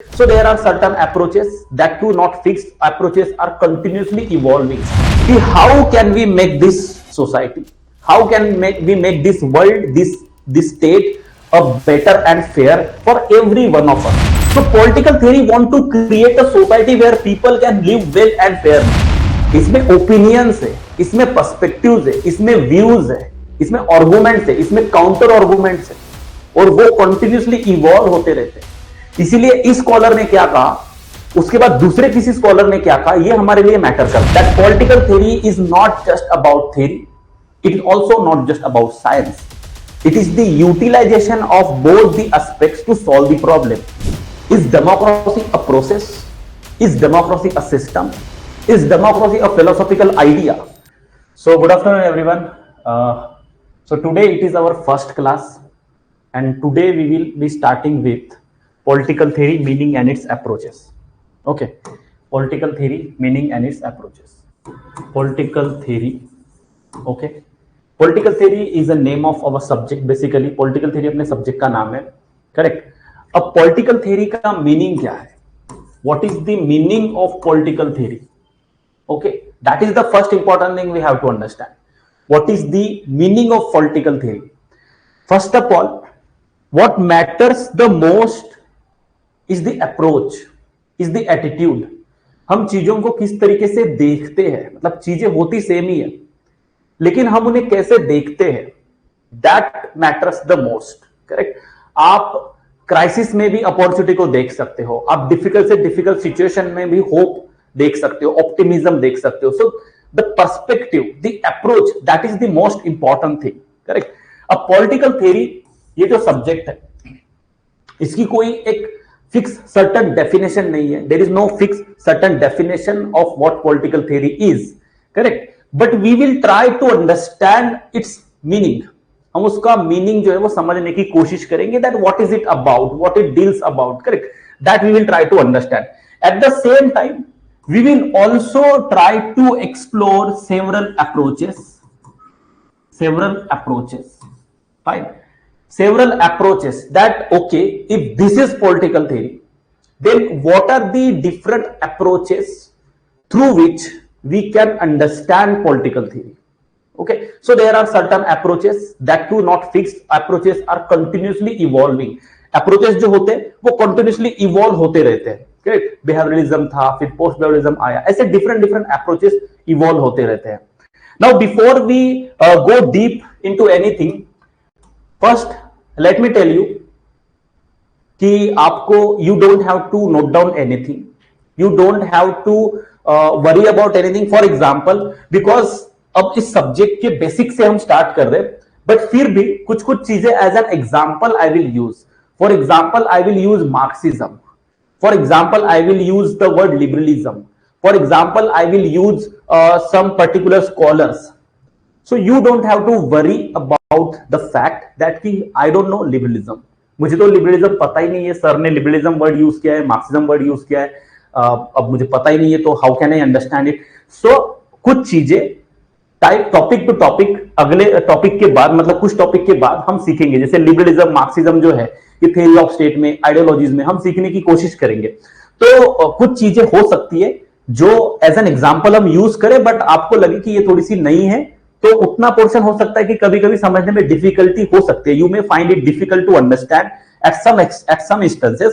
So there are certain approaches that too not fixed approaches are continuously evolving. See, how can we make this society? How can we make this world, this state a better and fair for every one of us? So political theory want to create a society where people can live well and fairly. इसमें opinions है, इसमें perspectives है, इसमें views है, इसमें arguments है, इसमें counter arguments है और वो कंटिन्यूसली इवॉल्व होते रहते हैं. इसीलिए इस स्कॉलर ने क्या कहा, उसके बाद दूसरे किसी स्कॉलर ने क्या कहा, ये हमारे लिए मैटर करता है. Political theory is not just about theory, it is also not just about science. It is the utilization of both the aspects to solve the problem. Is democracy a process? Is democracy a system? Is democracy a philosophical idea? So good afternoon everyone. So today it is our first class and today we will be starting with political theory, meaning and its approaches. Okay, political theory, meaning and its approaches. Political theory, okay. Political theory is a name of our subject. Basically political theory अपने subject का नाम है, correct. अब political theory का meaning क्या है? What is the meaning of political theory? Okay, that is the first important thing we have to understand. What is the meaning of political theory? First of all, what matters the most is the approach, is the attitude. हम चीजों को किस तरीके से देखते हैं, मतलब चीजें होती सेम ही है लेकिन हम उन्हें कैसे देखते हैं, that matters the most, correct. आप क्राइसिस में भी अपॉर्चुनिटी को देख सकते हो, आप डिफिकल्ट से डिफिकल्ट सिचुएशन में भी होप देख सकते हो, ऑप्टिमिज्म देख सकते हो. So the perspective, the approach, that is the most important thing, correct. अब पॉलिटिकल थ्योरी ये जो सब्जेक्ट है इसकी कोई एक फिक्स सर्टन डेफिनेशन नहीं है. There is no fix certain definition of what political theory is, correct. But we will try to understand its meaning. हम उसका मीनिंग जो है वो समझने की कोशिश करेंगे, that what is it about, what it deals about, correct. That we will try to understand. At the same time we will also try to explore several approaches, fine, several approaches that okay, if this is political theory, then what are the different approaches through which we can understand political theory? Okay, so there are certain approaches that too not fixed approaches are continuously evolving. Approaches जो होते हैं वो continuously evolve होते रहते हैं, correct. Behavioralism था, फिर post behavioralism आया, ऐसे different approaches evolve होते रहते हैं. Now before we go deep into anything, first let me tell you कि आपको you don't have to note down anything, you don't have to worry about anything. For example, because अब इस subject के basic से हम start कर रहे हैं, बट फिर भी कुछ चीजें as an example I will use. For example I will use Marxism, for example I will use the word liberalism, for example I will use some particular scholars. So you don't have to worry about the fact that कि I don't know liberalism. मुझे तो liberalism पता ही नहीं है, sir ने liberalism word use किया है, Marxism word use किया है, अब मुझे पता ही नहीं है, तो how can I understand it? So कुछ चीजें टाइप टॉपिक टू टॉपिक, अगले टॉपिक के बाद, मतलब कुछ टॉपिक के बाद हम सीखेंगे. जैसे लिबरलिज्म, मार्क्सिज्म जो है ये थ्योरी ऑफ स्टेट में, आइडियोलॉजीज में हम सीखने की कोशिश करेंगे. तो कुछ चीजें हो सकती है जो एज एन एग्जाम्पल हम यूज करें, बट आपको लगे कि ये थोड़ी सी नई है, तो उतना पोर्शन हो सकता है कि कभी कभी समझने में डिफिकल्टी हो सकती है. You may find it difficult to understand at some instances,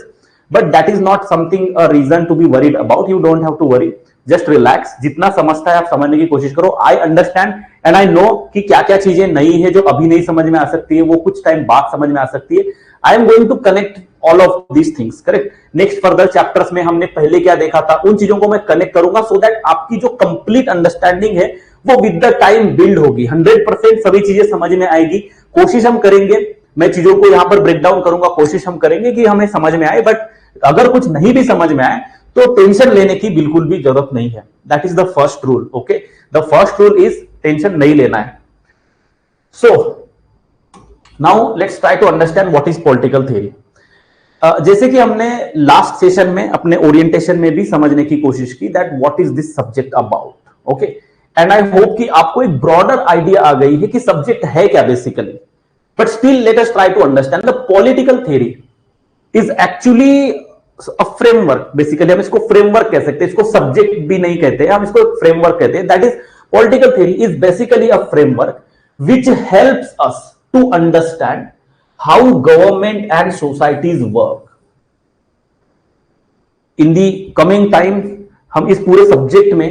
but that is not something a reason to be worried about. You don't have to worry, just relax. जितना समझता है आप समझने की कोशिश करो. I understand and I know कि क्या क्या चीजें नई है जो अभी नहीं समझ में आ सकती है, वो कुछ टाइम बाद समझ में आ सकती है. I am going to connect all of these things, correct. Next further chapters में हमने पहले क्या देखा था, उन चीजों को मैं कनेक्ट करूंगा, सो दैट आपकी जो कंप्लीट अंडरस्टैंडिंग है वो विद द टाइम बिल्ड होगी. 100% सभी चीजें समझ में आएगी. कोशिश हम करेंगे, मैं चीजों को यहां पर ब्रेक डाउन करूंगा, कोशिश हम करेंगे कि हमें समझ में आए. बट अगर कुछ नहीं भी समझ में आए तो टेंशन लेने की बिल्कुल भी जरूरत नहीं है. That is the first rule. Okay, the first rule is tension नहीं लेना है. So now let's try to understand what is political theory. जैसे कि हमने लास्ट सेशन में अपने ओरिएंटेशन में भी समझने की कोशिश की, that what is this subject about. Okay, and I hope कि आपको एक ब्रॉडर आइडिया आ गई है कि सब्जेक्ट है क्या basically. But still let us try to understand the political theory is actually framework, basically हम इसको फ्रेमवर्क कह सकते हैं, इसको सब्जेक्ट भी नहीं कहते, हम इसको फ्रेमवर्क कहते हैं. That is political theory is basically a framework which helps us to understand how government and societies work. In the coming time हम इस पूरे सब्जेक्ट में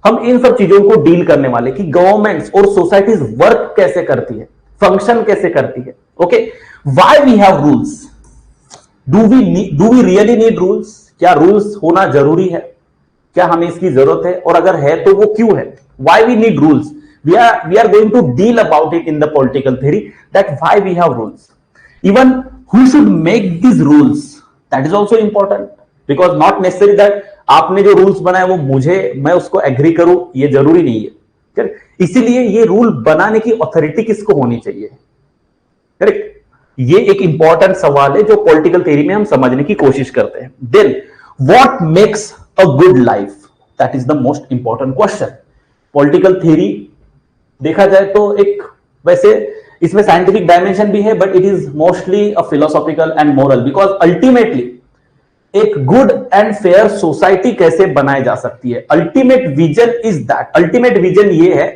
हम इन सब चीजों को डील करने वाले कि गवर्नमेंट्स और सोसाइटीज वर्क कैसे करती है, फंक्शन कैसे करती है. Okay, why we have rules, do we really need rules, क्या रूल्स होना जरूरी है, क्या हमें इसकी जरूरत है, और अगर है तो वो क्यों है, why we need rules. We are going to deal about it in the political theory, that why we have rules. Even who should make these rules, that is also important, because not necessary that आपने जो rules बनाए वो मैं उसको agree करूं, ये जरूरी नहीं है. इसीलिए ये रूल बनाने की ऑथोरिटी किसको होनी चाहिए. करेक्ट, ये एक इंपॉर्टेंट सवाल है जो पॉलिटिकल थ्योरी में हम समझने की कोशिश करते हैं. Then what makes a good life, that is the most important question. Political theory देखा जाए तो एक, वैसे इसमें साइंटिफिक डायमेंशन भी है, but it is mostly a philosophical and moral, because ultimately एक गुड एंड फेयर सोसाइटी कैसे बनाई जा सकती है. Ultimate vision is that, ultimate vision ये है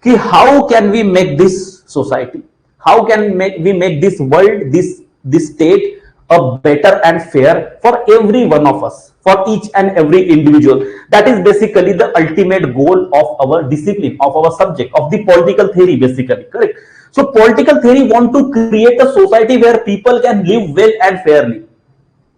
कि how can we make this society, how can we make this world, this state a better and fair for every one of us, for each and every individual. That is basically the ultimate goal of our discipline, of our subject, of the political theory basically, correct. So political theory want to create a society where people can live well and fairly,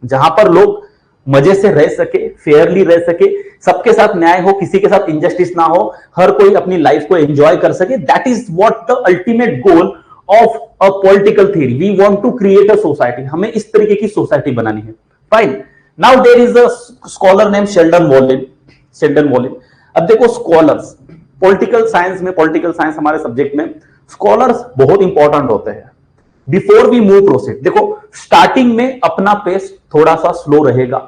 जहां पर लोग मजे से रह सके, Fairlie रह सके, सबके साथ न्याय हो, किसी के साथ इनजस्टिस ना हो, हर कोई अपनी लाइफ को एंजॉय कर सके. That is what the ultimate goal of a political theory. We want to create a society. हमें इस तरीके की सोसाइटी बनानी है. Fine. Now there is a scholar named Sheldon Wolin. अब देखो स्कॉलर्स, पॉलिटिकल साइंस हमारे सब्जेक्ट में स्कॉलर्स बहुत इंपॉर्टेंट होते हैं. बिफोर वी मूव प्रोसीड, देखो स्टार्टिंग में अपना पेस थोड़ा सा स्लो रहेगा,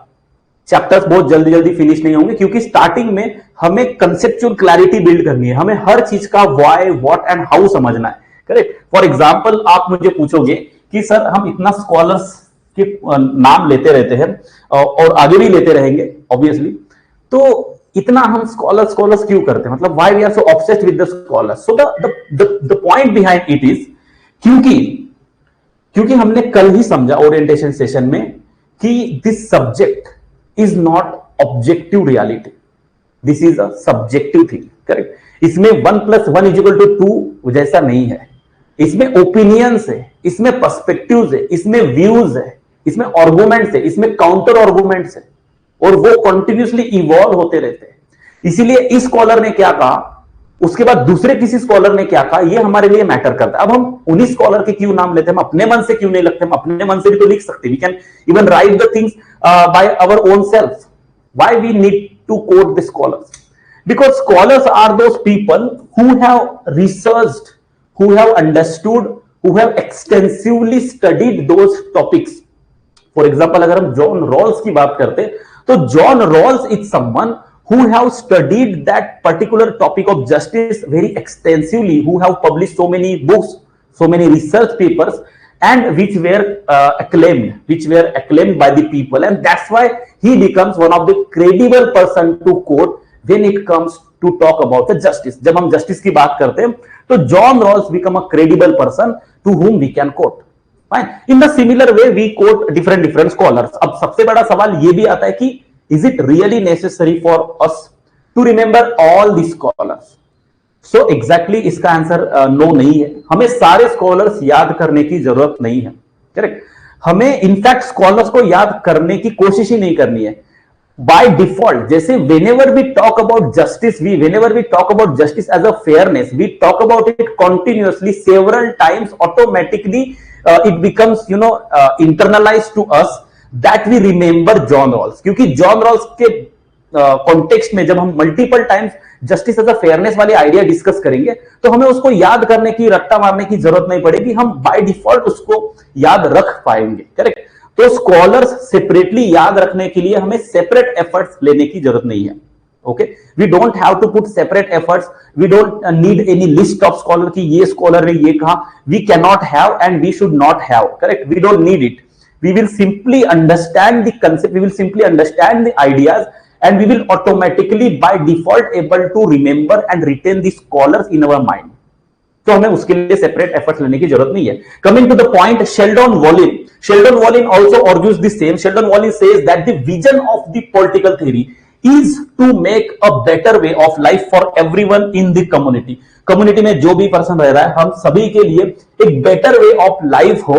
चैप्टर्स बहुत जल्दी फिनिश नहीं होंगे, क्योंकि स्टार्टिंग में हमें कंसेप्चुअल क्लैरिटी बिल्ड करनी है, हमें हर चीज का व्हाई, व्हाट एंड हाउ समझना है. करेक्ट. फॉर एग्जाम्पल आप मुझे पूछोगे कि सर हम इतना स्कॉलर्स के नाम लेते रहते हैं और आगे भी लेते रहेंगे ऑब्वियसली, तो इतना हम स्कॉलर्स क्यों करते हैं, मतलब why we are so obsessed with the scholars. So the point behind it is, क्योंकि हमने कल ही समझा ओरिएंटेशन सेशन में कि this subject is not objective reality, this is a subjective thing. Correct. इसमें 1+1=2 जैसा नहीं है, इसमें ओपिनियंस है, इसमें पर्सपेक्टिव्स है, इसमें व्यूज है, इसमें आर्गुमेंट्स है, इसमें काउंटर आर्गुमेंट्स है, और वो कंटिन्यूअसली इवॉल्व होते रहते हैं. इसीलिए इस स्कॉलर ने क्या कहा, उसके बाद दूसरे किसी स्कॉलर ने क्या कहा, ये हमारे लिए मैटर करता है. अब हम उन्हीं स्कॉलर के क्यों नाम लेते हैं, हम अपने मन से क्यों नहीं लगते, हम अपने मन से भी तो लिख सकते हैं. We can even write the things by our own self. Why we need to quote the scholars? Because scholars are those people who have researched, who have understood, who have extensively studied those topics. For example, अगर हम John Rawls की बात करते हैं, तो John Rawls is someone who have studied that particular topic of justice very extensively, who have published so many books, so many research papers, and which were acclaimed by the people, and that's why he becomes one of the credible person to quote when it comes to talk about the justice. जब हम justice की बात करते हैं तो John Rawls become a credible person to whom we can quote. Fine. In the similar way we quote different scholars. अब सबसे बड़ा सवाल ये भी आता है कि is it really necessary for us to remember all these scholars? So exactly इसका आंसर नो नहीं है. हमें सारे स्कॉलर्स याद करने की जरूरत नहीं है. करेक्ट. हमें इनफैक्ट स्कॉलर्स को याद करने की कोशिश ही नहीं करनी है. By default, जैसे whenever we talk about justice as a fairness, we talk about it continuously several times. Automatically it becomes internalized to us that we remember John Rawls. क्योंकि John Rawls के कॉन्टेक्स्ट में जब हम multiple times justice as a fairness वाली idea discuss करेंगे तो हमें उसको याद करने की, रट्टा मारने की जरूरत नहीं पड़ेगी, हम बाय डिफॉल्ट उसको याद रख पाएंगे. करेक्ट. तो स्कॉलर्स सेपरेटली याद रखने के लिए हमें सेपरेट एफर्ट्स लेने की जरूरत नहीं है. Okay, we don't have to put separate efforts, we don't need any list of scholar कि ये स्कॉलर ने ये कहा. We can not have and we should not have. Correct. We don't need it. we will simply understand the concept, we will simply understand the ideas, and we will automatically by default able to remember and retain the scholars in our mind. तो हमें उसके लिए separate efforts लेने की जरूरत नहीं है. Coming to the point, Sheldon Wolin also argues the same. Sheldon Wolin says that the vision of the political theory is to make a better way of life for everyone in the community. Community में जो भी person रह रहा है, हम सभी के लिए एक बेटर वे ऑफ लाइफ हो.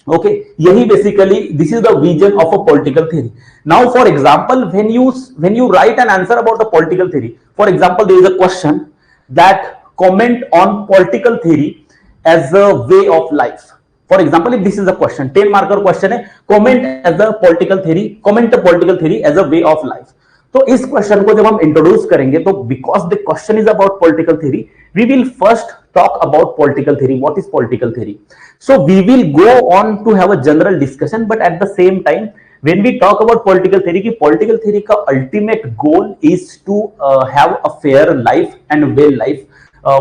Okay, यही basically this is the vision of a political theory. Now, for example, when you write an answer about the political theory, for example, there is a question that comment on political theory as a way of life. For example, if this is a question, 10 marker question है, comment a political theory as a way of life. तो इस question को जब हम introduce करेंगे तो because the question is about political theory, we will first talk about political theory. What is political theory? So we will go on to have a general discussion, but at the same time, when we talk about political theory, कि political theory का ultimate goal is to have a fair life and well life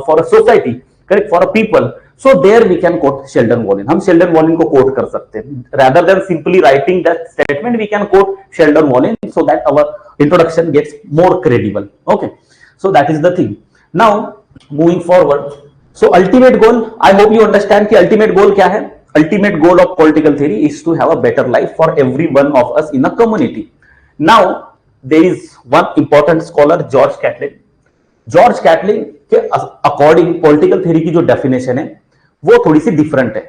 for a society, correct, for a people. So there we can quote Sheldon Wolin. हम Sheldon Wolin को quote कर सकते हैं. Rather than simply writing that statement, we can quote Sheldon Wolin so that our introduction gets more credible. Okay, so that is the thing. Now moving forward. So ultimate goal, I hope you understand कि ultimate goal क्या है. Ultimate goal of political theory is to have a better life for every one of us in a community. Now there is one important scholar, George Catlin. George Catlin के according political theory की जो definition है वो थोड़ी सी different है.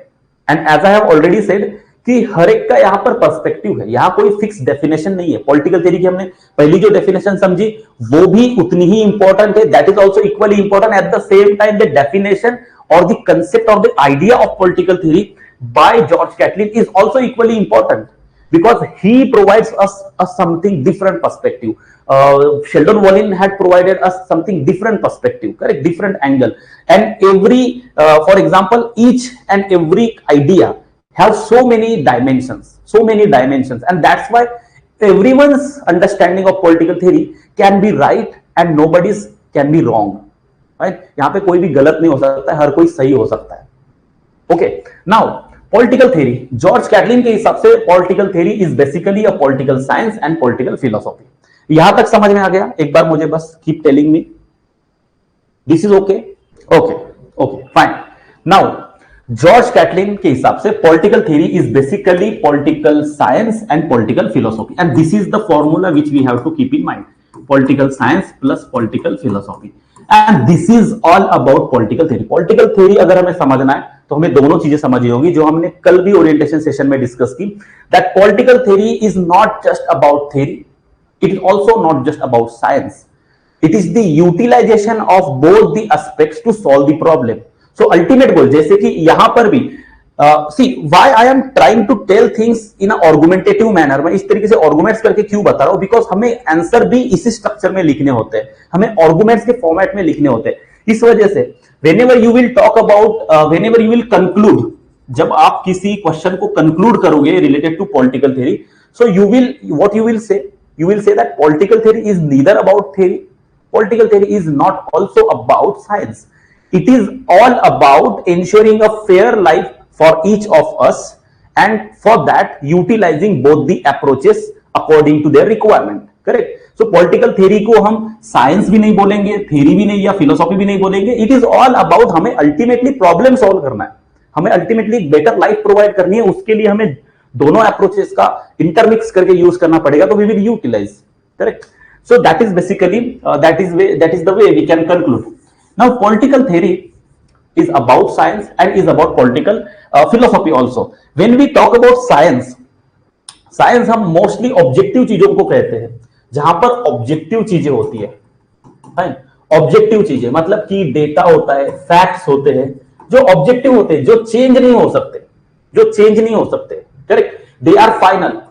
And as I have already said कि हर एक का यहाँ पर पर्सपेक्टिव है, यहाँ कोई फिक्स डेफिनेशन नहीं है. पॉलिटिकल थ्योरी की हमने पहली जो डेफिनेशन समझी वो भी उतनी ही इंपॉर्टेंट है, that is also equally important. At the same time the definition और the concept of the idea of political theory by George Catlin is also equally important because he provides us a something different perspective. Sheldon Wolin had provided us something different perspective, correct, different angle, and every for example, each and every idea have so many dimensions, and that's why everyone's understanding of political theory can be right and nobody's can be wrong, right? यहाँ पे कोई भी गलत नहीं हो सकता है, हर कोई सही हो सकता है. Okay, now political theory, George Catlin के हिसाब से political theory is basically a political science and political philosophy. यहां तक समझ में आ गया? एक बार मुझे बस keep telling me this is okay. Okay, fine. Now George Catlin के हिसाब से political theory is basically political science and political philosophy, and this is the formula which we have to keep in mind. Political science plus political philosophy, and this is all about political theory. Political theory अगर हमें समझना है तो हमें दोनों चीजें समझनी होगी जो हमने कल भी ओरिएंटेशन सेशन में डिस्कस की, that political theory is not just about theory, it is also not just about science, it is the utilization of both the aspects to solve the problem. So ultimate goal, जैसे कि यहां पर भी see why I am trying to tell things in a argumentative manner, मैं इस तरीके से arguments करके क्यों बता रहा हूं, because हमें आंसर भी इसी स्ट्रक्चर में लिखने होते हैं, हमें arguments के फॉर्मेट में लिखने होते हैं. इस वजह से whenever you will talk about whenever you will conclude, जब आप किसी क्वेश्चन को कंक्लूड करोगे related to political theory, so you will what you will say that political theory is neither about theory, political theory is not also about science. It is all about ensuring a fair life for each of us, and for that utilizing both the approaches according to their requirement, correct? So political theory को हम science भी नहीं बोलेंगे, theory भी नहीं या philosophy भी नहीं बोलेंगे. It is all about हमें ultimately problem solve करना है, हमें ultimately better life provide करनी है. उसके लिए हमें दोनों approaches का intermix करके use करना पड़ेगा, तो we will utilize, correct? So that is basically that is the way we can conclude. Now political theory is about science and is about political philosophy also. When we talk about science हम mostly objective चीजों को कहते हैं, जहां पर objective चीजें होती है, ऑब्जेक्टिव चीजें मतलब कि डेटा होता है, फैक्ट्स होते हैं जो ऑब्जेक्टिव होते हैं, जो चेंज नहीं हो सकते, correct, they are final,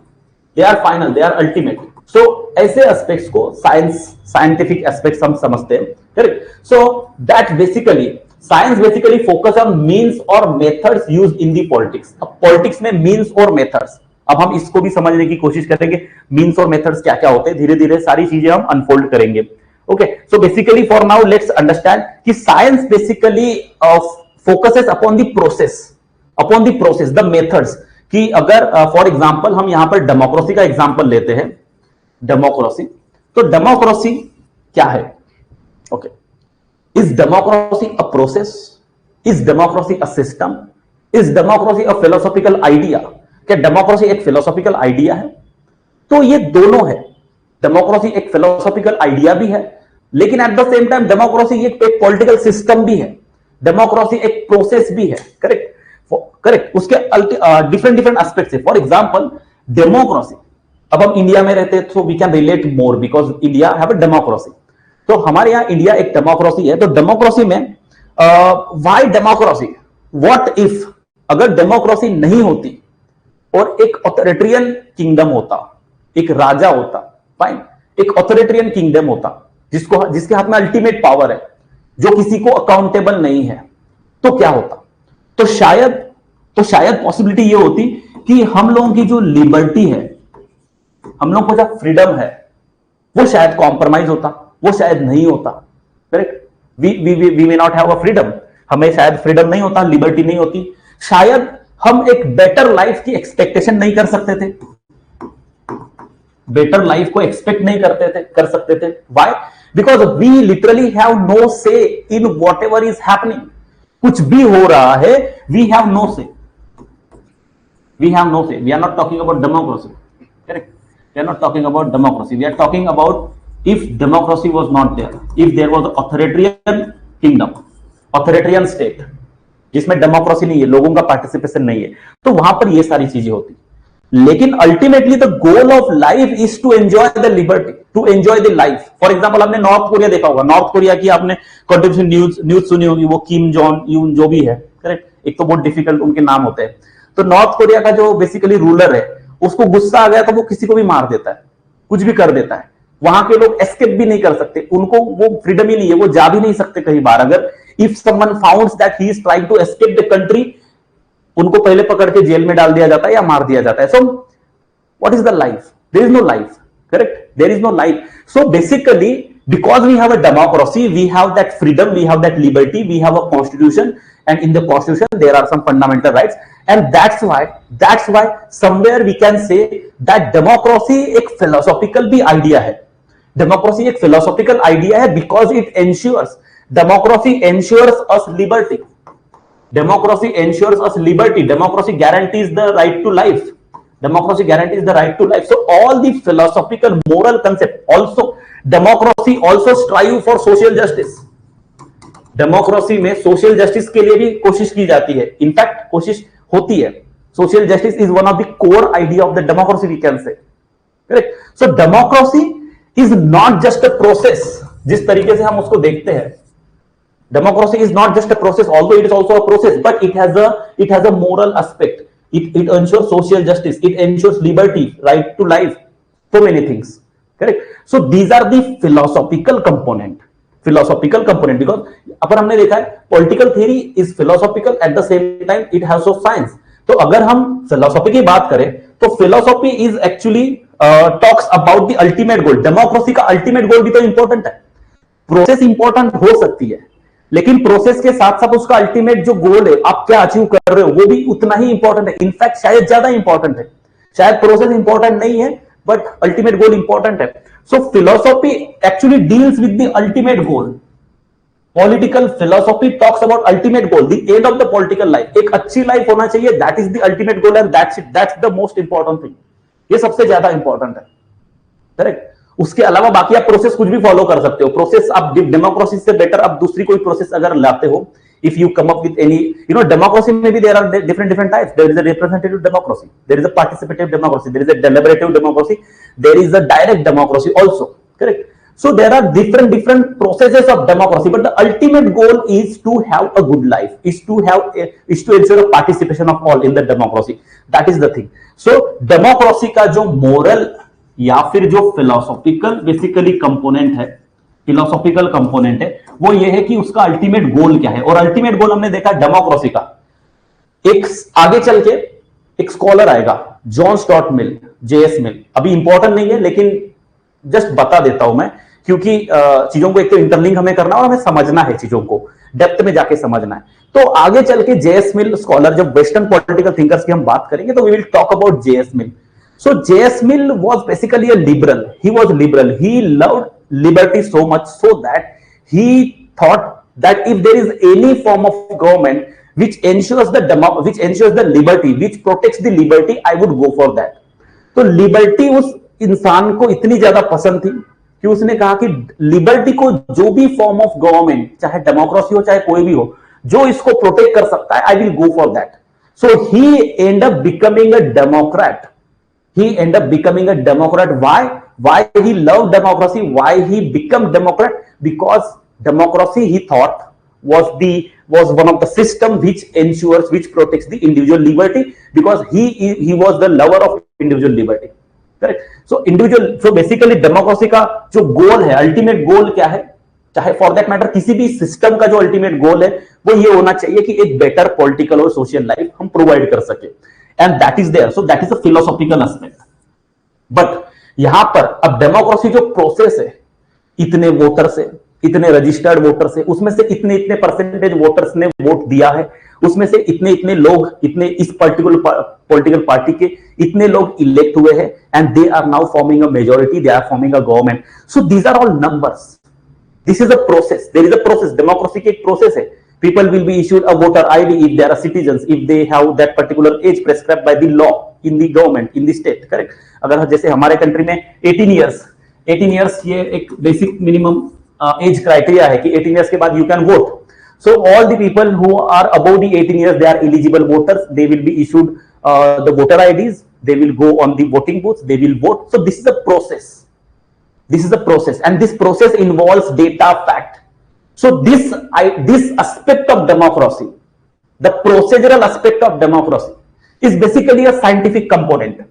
they are ultimate. So ऐसे एस्पेक्ट्स को साइंटिफिक एस्पेक्ट्स हम समझते हैं, correct. So that basically science basically focus on means और methods used in the politics. अब पॉलिटिक्स में मीन्स और मेथड्स, अब हम इसको भी समझने की कोशिश करेंगे, मीन्स और मेथड्स क्या क्या होते हैं. धीरे धीरे सारी चीजें हम अनफोल्ड करेंगे. Okay, so basically for now let's understand कि science basically focuses upon the process, the methods, कि अगर फॉर एग्जांपल हम यहां पर डेमोक्रेसी का एग्जांपल लेते हैं, डेमोक्रेसी, तो डेमोक्रेसी क्या है? Okay, is democracy a process? Is democracy a system? Is democracy a philosophical idea? क्या डेमोक्रेसी एक फिलोसॉफिकल आइडिया है? तो ये दोनों है। डेमोक्रेसी एक फिलोसॉफिकल आइडिया भी है, लेकिन at the same time democracy एक पॉलिटिकल सिस्टम भी है, डेमोक्रेसी एक प्रोसेस भी है। करेक्ट, करेक्ट, उसके डिफरेंट डिफरेंट एस्पेक्ट्स है। फॉर एग्जांपल डेमोक्रेसी, अब हम इंडिया में रहते हैं तो we can relate more because India have a democracy. तो हमारे यहां इंडिया एक डेमोक्रेसी है। तो डेमोक्रेसी में व्हाई डेमोक्रेसी, व्हाट इफ अगर डेमोक्रेसी नहीं होती और एक ऑथोरिटेरियन किंगडम होता, एक राजा होता, फाइन, एक ऑथोरिटेरियन किंगडम होता जिसके हाथ में अल्टीमेट पावर है, जो किसी को अकाउंटेबल नहीं है, तो क्या होता? तो शायद पॉसिबिलिटी ये होती कि हम लोगों की जो लिबर्टी है, हम लोगों को जो फ्रीडम है, वो शायद कॉम्प्रोमाइज होता, वो शायद नहीं होता। Correct, we may not have a freedom, हमें शायद फ्रीडम नहीं होता, लिबर्टी नहीं होती, शायद हम एक बेटर लाइफ की एक्सपेक्टेशन नहीं कर सकते थे, बेटर लाइफ को एक्सपेक्ट नहीं कर सकते थे। Why? Because we literally have no say in whatever is happening. कुछ भी हो रहा है, we have no say, we have no say. We are not talking about democracy, correct, we are not talking about democracy, we are talking about if democracy was not there, if there was authoritarian kingdom, authoritarian state जिसमें democracy नहीं है, लोगों का participation नहीं है, तो वहां पर ये सारी चीजें होती। लेकिन ultimately the goal of life is to enjoy the liberty, to enjoy the life. For example आपने नॉर्थ कोरिया देखा होगा, नॉर्थ कोरिया की आपने कंट्रीब्यूशन न्यूज सुनी होगी, वो किम जोंग यून जो भी है, करेक्ट, एक तो बहुत डिफिकल्ट उनके नाम होते हैं। तो नॉर्थ कोरिया का जो बेसिकली रूलर है, उसको गुस्सा आ गया तो वो किसी को भी मार देता है, कुछ भी कर देता है। वहां के लोग एस्केप भी नहीं कर सकते, उनको वो फ्रीडम ही नहीं है, वो जा भी नहीं सकते कहीं बाहर। अगर if someone founds that he is trying to escape the country, उनको पहले पकड़ के जेल में डाल दिया जाता है या मार दिया जाता है। So what is the life? There is no life, correct, there is no life. So basically because we have a democracy, we have that freedom, we have that liberty, we have a constitution, and in the constitution there are some fundamental rights, and that's why somewhere we can say that democracy एक philosophical भी idea है। democracy एक philosophical idea है because it ensures, democracy ensures us liberty, democracy ensures us liberty, democracy guarantees the right to life, democracy guarantees the right to life. So all the philosophical moral concept also, democracy also strive for social justice, democracy में social justice के लिए भी कोशिश की जाती है, in fact कोशिश होती है। Social justice is one of the core idea of the democracy, we can say, correct. So democracy is not just a process, जिस तरीके से हम उसको देखते हैं, democracy is not just a process, although it is also a process, but it has a moral aspect, it ensures social justice, it ensures liberty, right to life, so many things, correct? So these are the philosophical component because अपन हमने देखा है political theory is philosophical, at the same time it has of science। तो अगर हम philosophy की बात करें तो philosophy is actually talks about the ultimate goal। Democracy का ultimate goal भी तो इंपॉर्टेंट है, प्रोसेस इंपॉर्टेंट हो सकती है, लेकिन प्रोसेस के साथ साथ उसका अल्टीमेट जो गोल है, आप क्या अचीव कर रहे हो, वो भी उतना ही इंपॉर्टेंट है, इनफैक्ट शायद ज्यादा इंपॉर्टेंट है। शायद प्रोसेस इंपॉर्टेंट नहीं है बट अल्टीमेट गोल इंपॉर्टेंट है। So philosophy actually deals with the ultimate goal. Political philosophy talks about ultimate goal, the end of the political life. एक अच्छी लाइफ होना चाहिए, that is the ultimate goal and that's it, that's the most important thing. ये सबसे ज्यादा important है, correct. उसके अलावा बाकी आप प्रोसेस कुछ भी फॉलो कर सकते हो। प्रोसेस आप डेमोक्रेसी से बेटर आप दूसरी कोई प्रोसेस अगर लाते हो, if you come up with any, you know, democracy maybe there are different types. There is a representative democracy, there is a participative democracy, there is a deliberative democracy, there is a direct democracy also, correct? So there are different processes of democracy, but the ultimate goal is to have a good life, is to ensure a participation of all in the democracy. That is the thing. So democracy का जो moral या फिर जो philosophical basically component है, philosophical component है, वो ये है कि उसका अल्टीमेट गोल क्या है। और अल्टीमेट गोल हमने देखा डेमोक्रेसी का, एक आगे चल के एक स्कॉलर आएगा, जॉन स्टुअर्ट मिल, जेएस मिल, अभी इंपॉर्टेंट नहीं है लेकिन जस्ट बता देता हूं मैं, क्योंकि चीजों को एक तो इंटरलिंक हमें करना और हमें समझना है चीजों को। डेप्थ में जाके समझना है। तो आगे चल के जेएस मिल स्कॉलर, जब वेस्टर्न पॉलिटिकल थिंकर्स की हम बात करेंगे तो we will talk about J S Mill. So J.S. Mill was basically a liberal. He was liberal. He loved liberty so much so that he thought that if there is any form of government which ensures the liberty, which protects the liberty, I would go for that. तो liberty उस इंसान को इतनी ज्यादा पसंद थी कि उसने कहा कि लिबर्टी को जो भी फॉर्म ऑफ गवर्नमेंट, चाहे डेमोक्रेसी हो चाहे कोई भी हो, जो इसको प्रोटेक्ट कर सकता है, I will go for that. So he and up becoming a Democrat. He ended up becoming a Democrat. Why he loved democracy? Why he became Democrat? Because democracy, he thought, was one of the system which ensures, which protects the individual liberty. Because he was the lover of individual liberty. Correct? So basically democracy का जो गोल है, ultimate गोल क्या है? चाहे for that matter किसी भी system का जो अल्टीमेट गोल है वो ये होना चाहिए कि एक बेटर पॉलिटिकल और सोशल लाइफ हम प्रोवाइड कर सके. And that is there. So that is a philosophical aspect. But यहां पर अब डेमोक्रेसी जो प्रोसेस है, इतने वोटर से, इतने रजिस्टर्ड वोटर से, उसमें से इतने इतने परसेंटेज वोटर्स ने वोट दिया है, उसमें से इतने इतने लोग, इतने इस पर्टिकुलर पॉलिटिकल पार्टी के इतने लोग इलेक्ट हुए हैं, and they are now forming a majority, they are forming a government. So these are all numbers. This is a process. There is a process. Democracy की एक प्रोसेस है. People will be issued a voter ID if they are citizens, if they have that particular age prescribed by the law in the government, in the state. Correct? अगर जैसे हमारे country में 18 years ये एक basic minimum age criteria है कि 18 years के बाद you can vote. So all the people who are above the 18 years, they are eligible voters. They will be issued the voter IDs. They will go on the voting booths. They will vote. So this is a process. This is a process, and this process involves data, fact. So this aspect of democracy, the procedural aspect of democracy, is basically a scientific component.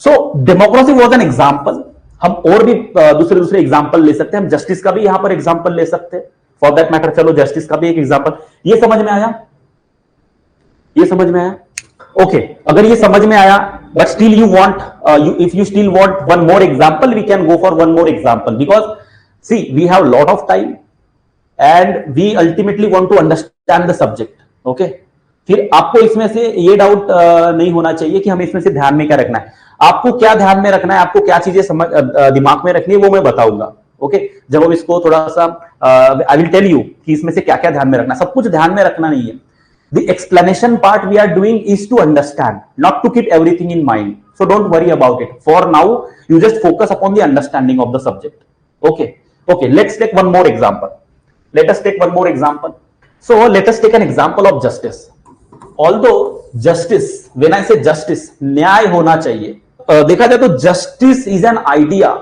So democracy was an example. हम और भी दूसरे example ले सकते हैं. हम justice का भी यहां पर एग्जाम्पल ले सकते हैं. फॉर दैट मैटर चलो जस्टिस का भी एक एग्जाम्पल. ये समझ में आया? Okay, अगर ये समझ में आया, but still you want, if you still want one more example, we can go for one more example, because see, we have a lot of time and we ultimately want to understand the subject. Okay, फिर आपको इसमें से ये doubt नहीं होना चाहिए कि हमें इसमें से ध्यान में क्या रखना है. आपको क्या ध्यान में रखना है, आपको क्या चीजें दिमाग में रखनी है, वो मैं बताऊंगा. ओके, जब हम इसको थोड़ा सा आई विल टेल यू कि इसमें से क्या क्या ध्यान में रखना है. सब कुछ ध्यान में रखना नहीं है. The explanation part we are doing is to understand, not to keep everything in mind. So don't worry about it. For now, you just focus upon the understanding of the subject. Okay. Let's take one more example. So let us take an example of justice. Although justice, when I say justice, न्याय होना चाहिए. देखा जाए तो justice is an idea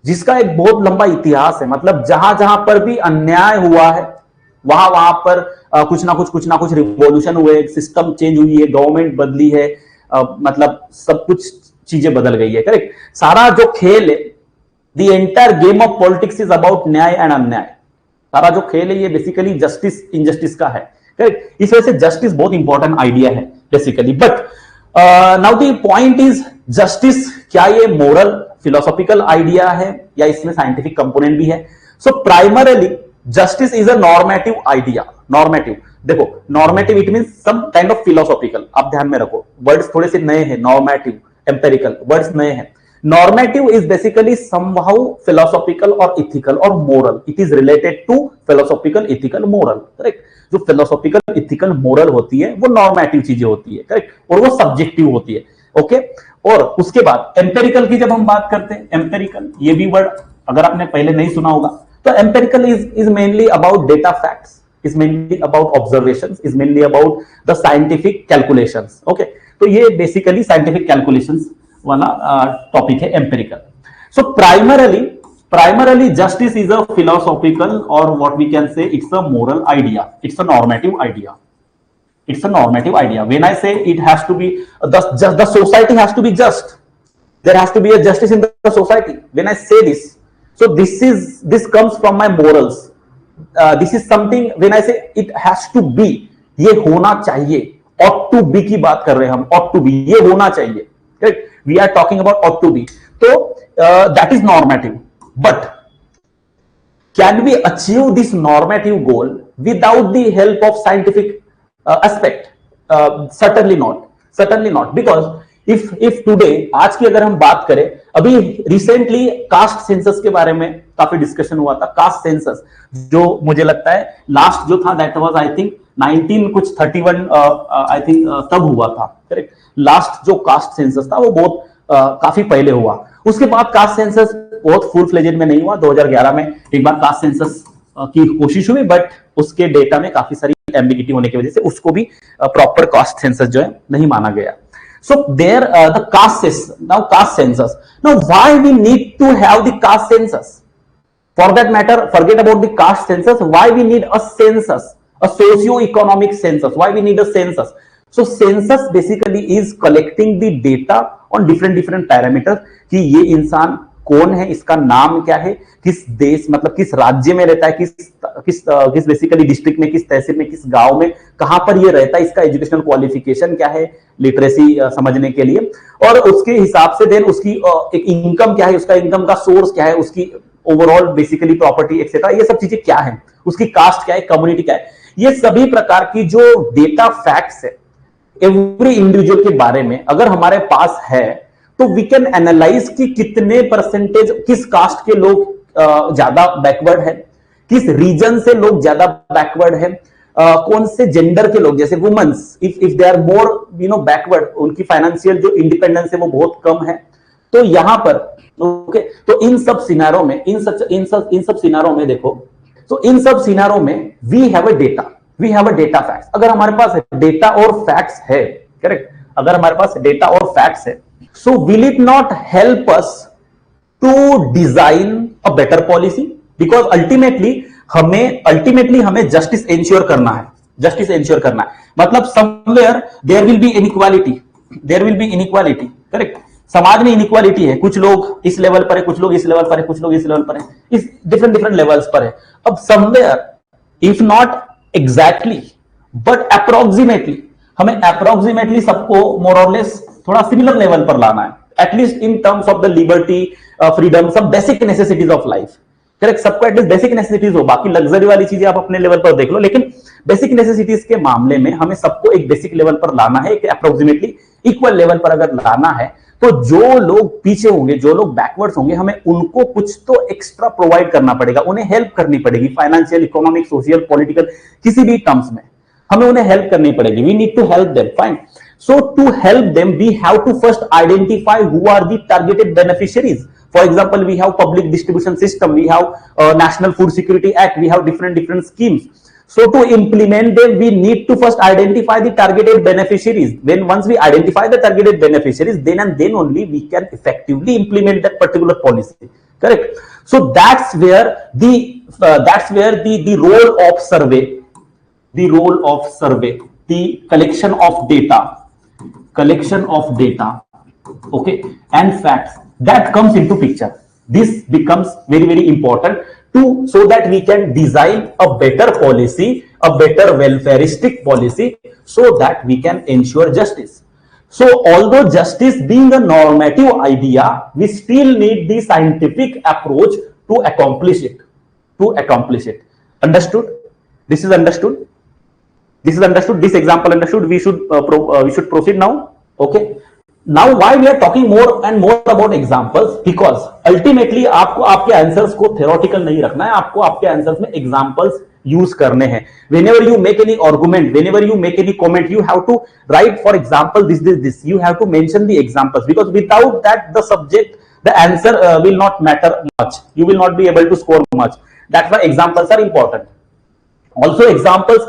जिसका एक बहुत लंबा इतिहास है. मतलब जहां जहां पर भी अन्याय हुआ है, वहां पर कुछ ना कुछ रिवॉल्यूशन हुए, सिस्टम चेंज हुई है, गवर्नमेंट बदली है, मतलब सब कुछ चीजें बदल गई है. करेक्ट? सारा जो खेल है, the entire game of politics is about न्याय एंड अन्याय. सारा जो खेल है ये बेसिकली जस्टिस इनजस्टिस का है. करेक्ट? इस वजह से जस्टिस बहुत इंपॉर्टेंट आइडिया है basically. But now the point is, justice क्या ये मोरल फिलोसॉफिकल आइडिया है या इसमें साइंटिफिक कंपोनेंट भी है? सो primarily justice is a normative idea. Normative, देखो, normative it means some kind of philosophical. आप ध्यान में रखो, वर्ड्स थोड़े से नए हैं. normative, empirical, वर्ड्स नए हैं. normative is basically somehow philosophical or ethical or moral. It is related to philosophical, ethical, moral. Correct? जो philosophical, ethical, moral होती है वो normative चीजें होती है. करेक्ट? और वो subjective होती है. ओके, और उसके बाद empirical की जब हम बात करते हैं, empirical ये भी वर्ड अगर आपने पहले नहीं सुना होगा, तो empirical is mainly about data facts, is mainly about observations, is mainly about the scientific calculations. Okay, तो ये basically scientific calculations वाला टॉपिक है empirical. So primarily justice is a philosophical, or what we can say, it's a moral idea, it's a normative idea. When I say it has to be the society has to be just, there has to be a justice in the society. When I say this, so this comes from my morals. This is something, when I say it has to be, ये होना चाहिए, ought to be की बात कर रहे हैं हम. ought to be, ये होना चाहिए. Correct? We are talking about ought to be. तो that is normative. But can we achieve this normative goal without the help of scientific aspect? Certainly not, because if today, आज की अगर हम बात करें, अभी रिसेंटली कास्ट सेंसस के बारे में काफी डिस्कशन हुआ था। कास्ट सेंसस जो मुझे लगता है लास्ट जो था that was I think 1931 I think तब हुआ था, करेक्ट। लास्ट जो कास्ट सेंसस था वो बहुत काफी पहले हुआ। उसके बाद कास्ट सेंसस बहुत फुल फ्लेजेड में नहीं हुआ। 2011 में एक बार कास्ट सेंसस की कोशिश हुई, बट उसके डेटा में काफी सारी एम्बिगिटी होने की वजह से उसको भी प्रॉपर कास्ट सेंसस जो है नहीं माना गया। So there the caste census. Now why we need to have the caste census? For that matter, forget about the caste census. Why we need a census, a socio-economic census? Why we need a census? So census basically is collecting the data on different parameters कि ये इंसान कौन है, इसका नाम क्या है, किस देश मतलब किस राज्य में रहता है, किस बेसिकली डिस्ट्रिक्ट में, किस तहसील में, किस गांव में, कहां पर ये रहता है, इसका एजुकेशनल क्वालिफिकेशन क्या है, लिटरेसी समझने के लिए, और उसके हिसाब से देन उसकी एक इनकम क्या है, उसका इनकम का सोर्स क्या है, उसकी ओवरऑल बेसिकली प्रॉपर्टी एक्सेट्रा, ये सब चीजें क्या है, उसकी कास्ट क्या है, कम्युनिटी क्या है, ये सभी प्रकार की जो डेटा फैक्ट्स है एवरी इंडिविजुअल के बारे में अगर हमारे पास है तो वी कैन एनालाइज कि कितने परसेंटेज किस कास्ट के लोग ज्यादा बैकवर्ड है, किस रीजन से लोग ज्यादा बैकवर्ड है, कौन से जेंडर के लोग, जैसे women's if they are more backward, उनकी फाइनेंशियल जो इंडिपेंडेंस है वो बहुत कम है। तो यहां पर ओके, तो इन सब सिनारों में इन सब सिनारों में देखो, तो इन सब सिनारों में we have a data facts. अगर हमारे पास डेटा और फैक्ट्स है, करेक्ट, अगर हमारे पास डेटा और फैक्ट्स है, so will it not help us to design a better policy? Because ultimately हमें जस्टिस इंश्योर करना है, मतलब somewhere there will be inequality, correct. समाज में इनइक्वालिटी है, कुछ लोग इस लेवल पर है, कुछ लोग इस लेवल पर है, कुछ लोग इस लेवल पर है, इस डिफरेंट लेवल्स पर है। अब somewhere if not exactly but approximately, हमें अप्रोक्सीमेटली सबको मोर और लेस थोड़ा सिमिलर लेवल पर लाना है, at least in terms of the liberty, freedom, सब basic necessities of life, correct. सबको एटलीस्ट बेसिक नेसेसिटीज हो, बाकी लग्जरी वाली चीजें आप अपने लेवल पर देख लो, लेकिन बेसिक नेसेसिटीज के मामले में हमें सबको एक बेसिक लेवल पर लाना है, एक अप्रोक्सीमेटली इक्वल लेवल पर अगर लाना है, तो जो लोग पीछे होंगे, जो लोग बैकवर्ड्स होंगे, हमें उनको कुछ तो एक्स्ट्रा प्रोवाइड करना पड़ेगा, उन्हें हेल्प करनी पड़ेगी, फाइनेंशियल, इकोनॉमिक, सोशल, पॉलिटिकल, किसी भी टर्म्स में हमें उन्हें हेल्प करनी पड़ेगी। We need to help them, fine. So to help them, we have to first identify who are the targeted beneficiaries. For example, we have public distribution system, we have National Food Security Act, we have different schemes. So to implement them, we need to first identify the targeted beneficiaries. Once we identify the targeted beneficiaries, then and then only we can effectively implement that particular policy. Correct. So that's where the role of survey, the collection of data, okay, and facts, that comes into picture. This becomes very important so that we can design a better policy, a better welfareistic policy, so that we can ensure justice. So although justice being a normative idea, we still need the scientific approach to accomplish it. Understood? This is understood. This example understood. We should proceed now. Okay. Now why we are talking more and more about examples? Because ultimately आपको आपके answers को theoretical नहीं रखना है, आपको आपके answers में examples use करने हैं. Whenever you make any argument, whenever you make any comment, you have to write, for example, this. You have to mention the examples, because without that, the answer will not matter much. You will not be able to score much. That's why examples are important. Also, examples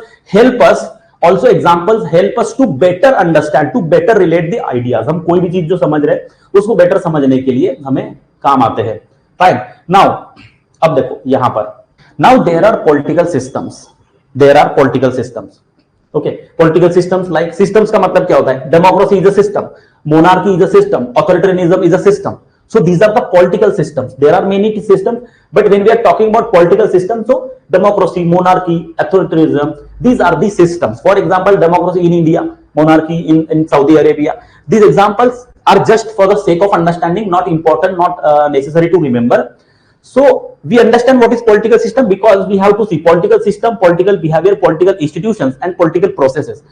help us to better understand, to better relate the ideas. हम कोई भी चीज जो समझ रहे हैं उसको better समझने के लिए हमें काम आते हैं. Fine. Now, अब देखो यहां पर. Now there are political systems. Okay. Political systems, like systems का मतलब क्या होता है? Democracy is a system. Monarchy is a system. Authoritarianism is a system. So these are the political systems. There are many systems, but when we are talking about political systems, so democracy, monarchy, authoritarianism, these are the systems. For example, democracy in India, monarchy in Saudi Arabia. These examples are just for the sake of understanding, not important, not necessary to remember. So we understand what is political system because we have to see political system, political behavior, political institutions and political processes.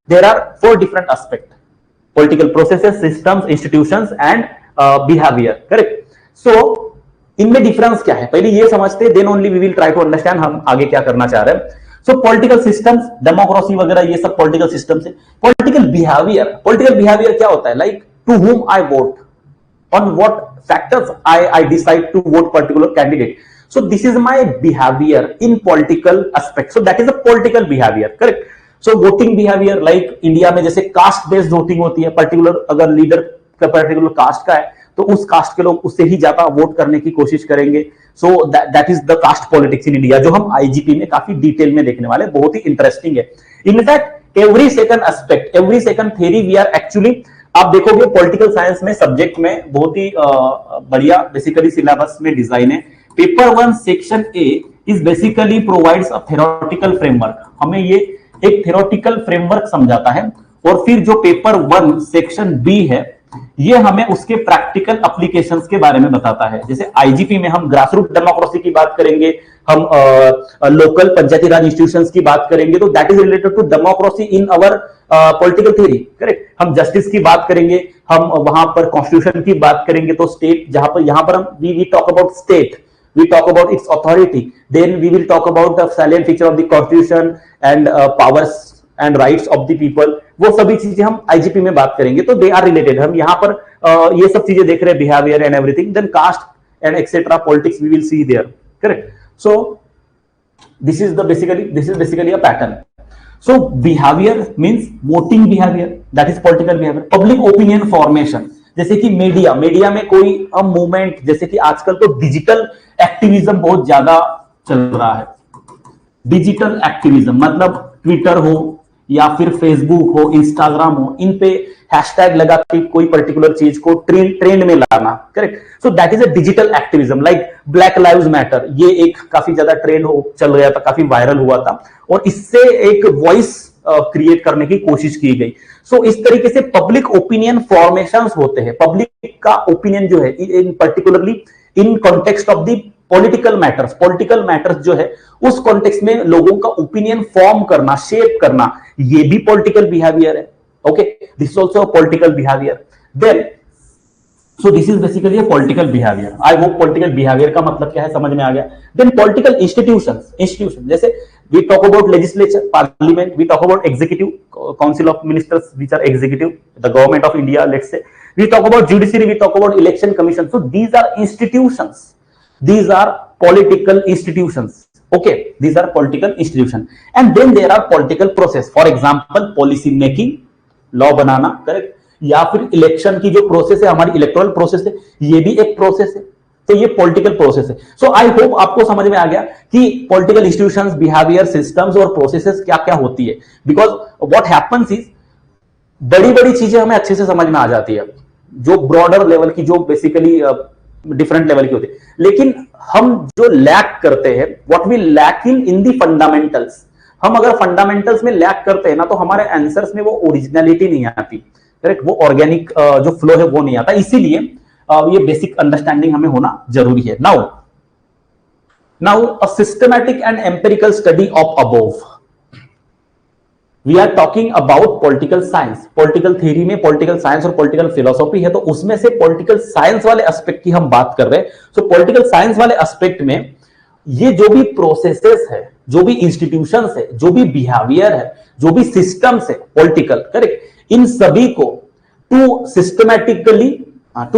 There are 4 different aspects: political processes, systems, institutions and behavior. Correct? So इनमें difference क्या है पहले ये समझते, then only we will try to understand हम आगे क्या करना चाह रहे हैं. सो पॉलिटिकल सिस्टम्स, डेमोक्रेसी वगैरह ये सब पॉलिटिकल सिस्टम्स है. पॉलिटिकल बिहेवियर क्या होता है? Like to whom I vote, on what factors I decide to vote particular candidate. So this is my behavior in political aspect. So that is a political behavior. Correct? So voting behavior like India में जैसे caste based voting होती है, particular अगर leader का particular caste का है तो उस कास्ट के लोग उससे ही ज्यादा वोट करने की कोशिश करेंगे. So that is the caste politics in India, जो हम आईजीपी में काफी डिटेल में देखने वाले, बहुत ही इंटरेस्टिंग है. In fact every second aspect, every second theory we are actually, आप देखोगे पॉलिटिकल साइंस में सब्जेक्ट में बहुत ही बढ़िया बेसिकली सिलेबस में डिजाइन है. Paper 1 section A is basically provides a theoretical framework. हमें ये एक थ्योरेटिकल फ्रेमवर्क समझाता है. और फिर जो पेपर 1 सेक्शन बी है ये हमें उसके प्रैक्टिकल एप्लीकेशंस के बारे में बताता है. जैसे आईजीपी में हम ग्रासरूट डेमोक्रेसी की बात करेंगे, हम लोकल पंचायती राज इंस्टीट्यूशंस की बात करेंगे, तो that is related to democracy in our political theory. Correct? हम जस्टिस की बात करेंगे, हम वहां पर कॉन्स्टिट्यूशन की बात करेंगे, तो स्टेट जहां पर, यहां पर हम we talk about state, we talk about its authority, then we will talk about the salient feature of the constitution and powers and rights of the people. वो सभी चीजें हम आईजीपी में बात करेंगे, तो दे आर रिलेटेड. हम यहाँ पर ये सब चीजें देख रहे हैं, behaviour and everything, then caste and etcetera politics we will see there. Correct? So this is basically a pattern. So behaviour means voting behaviour, that is political behaviour. Public opinion formation, जैसे कि media में कोई movement, जैसे कि आजकल तो digital activism बहुत ज्यादा चल रहा है. डिजिटल एक्टिविज्म मतलब ट्विटर हो या फिर फेसबुक हो, इंस्टाग्राम हो, इन पे हैशटैग लगा के कोई पर्टिकुलर चीज को ट्रेंड में लाना. Correct? So that is a digital activism. Like black lives matter, ये एक काफी ज्यादा ट्रेंड चल गया था, काफी वायरल हुआ था और इससे एक वॉइस क्रिएट करने की कोशिश की गई. सो इस तरीके से पब्लिक ओपिनियन फॉर्मेशंस होते हैं. पब्लिक का ओपिनियन जो है in particularly in context of the political matters जो है उस कॉन्टेक्स्ट में लोगों का ओपिनियन फॉर्म करना, शेप करना, ये भी पॉलिटिकल बिहेवियर है. Okay, this is also a political behaviour. Then so this is basically a political behaviour. I hope political behaviour का मतलब क्या है समझ में आ गया. देन पॉलिटिकल इंस्टीट्यूशन, जैसे we talk about legislature, parliament, we talk about executive, council of ministers which are executive, the government of India, let's say. We talk about judiciary, we talk about election commission. So these are institutions, these are political institutions. Okay, these are political institutions. And then there are political process. For example, policy making, law banana. Correct? या फिर election की जो process है, हमारी electoral process है, ये भी एक प्रोसेस है. तो ये पॉलिटिकल प्रोसेस है. सो आई होप आपको समझ में आ गया कि पॉलिटिकल इंस्टीट्यूशंस, बिहेवियर, सिस्टम्स और प्रोसेसेस क्या क्या होती है. बिकॉज व्हाट हैपेंस इज बड़ी चीजें हमें अच्छे से समझ में आ जाती है, जो ब्रॉडर लेवल की, जो बेसिकली डिफरेंट लेवल की होती है. लेकिन हम जो लैक करते हैं, what we lack in the fundamentals, हम अगर फंडामेंटल्स में लैक करते हैं ना, तो हमारे आंसर्स में वो ओरिजिनलिटी नहीं आती. करेक्ट? वो ऑर्गेनिक जो फ्लो है वो नहीं आता. इसीलिए ये बेसिक अंडरस्टैंडिंग हमें होना जरूरी है. Now a systematic and empirical study of above. We are talking about political science. Political theory में पॉलिटिकल साइंस और पॉलिटिकल फिलोसॉफी है, तो उसमें से पॉलिटिकल साइंस वाले एस्पेक्ट की हम बात कर रहे हैं. सो पॉलिटिकल साइंस वाले एस्पेक्ट में ये जो भी प्रोसेसेस है, जो भी इंस्टीट्यूशंस है, जो भी बिहेवियर है, जो भी सिस्टम्स है पॉलिटिकल, करेक्ट, इन सभी को to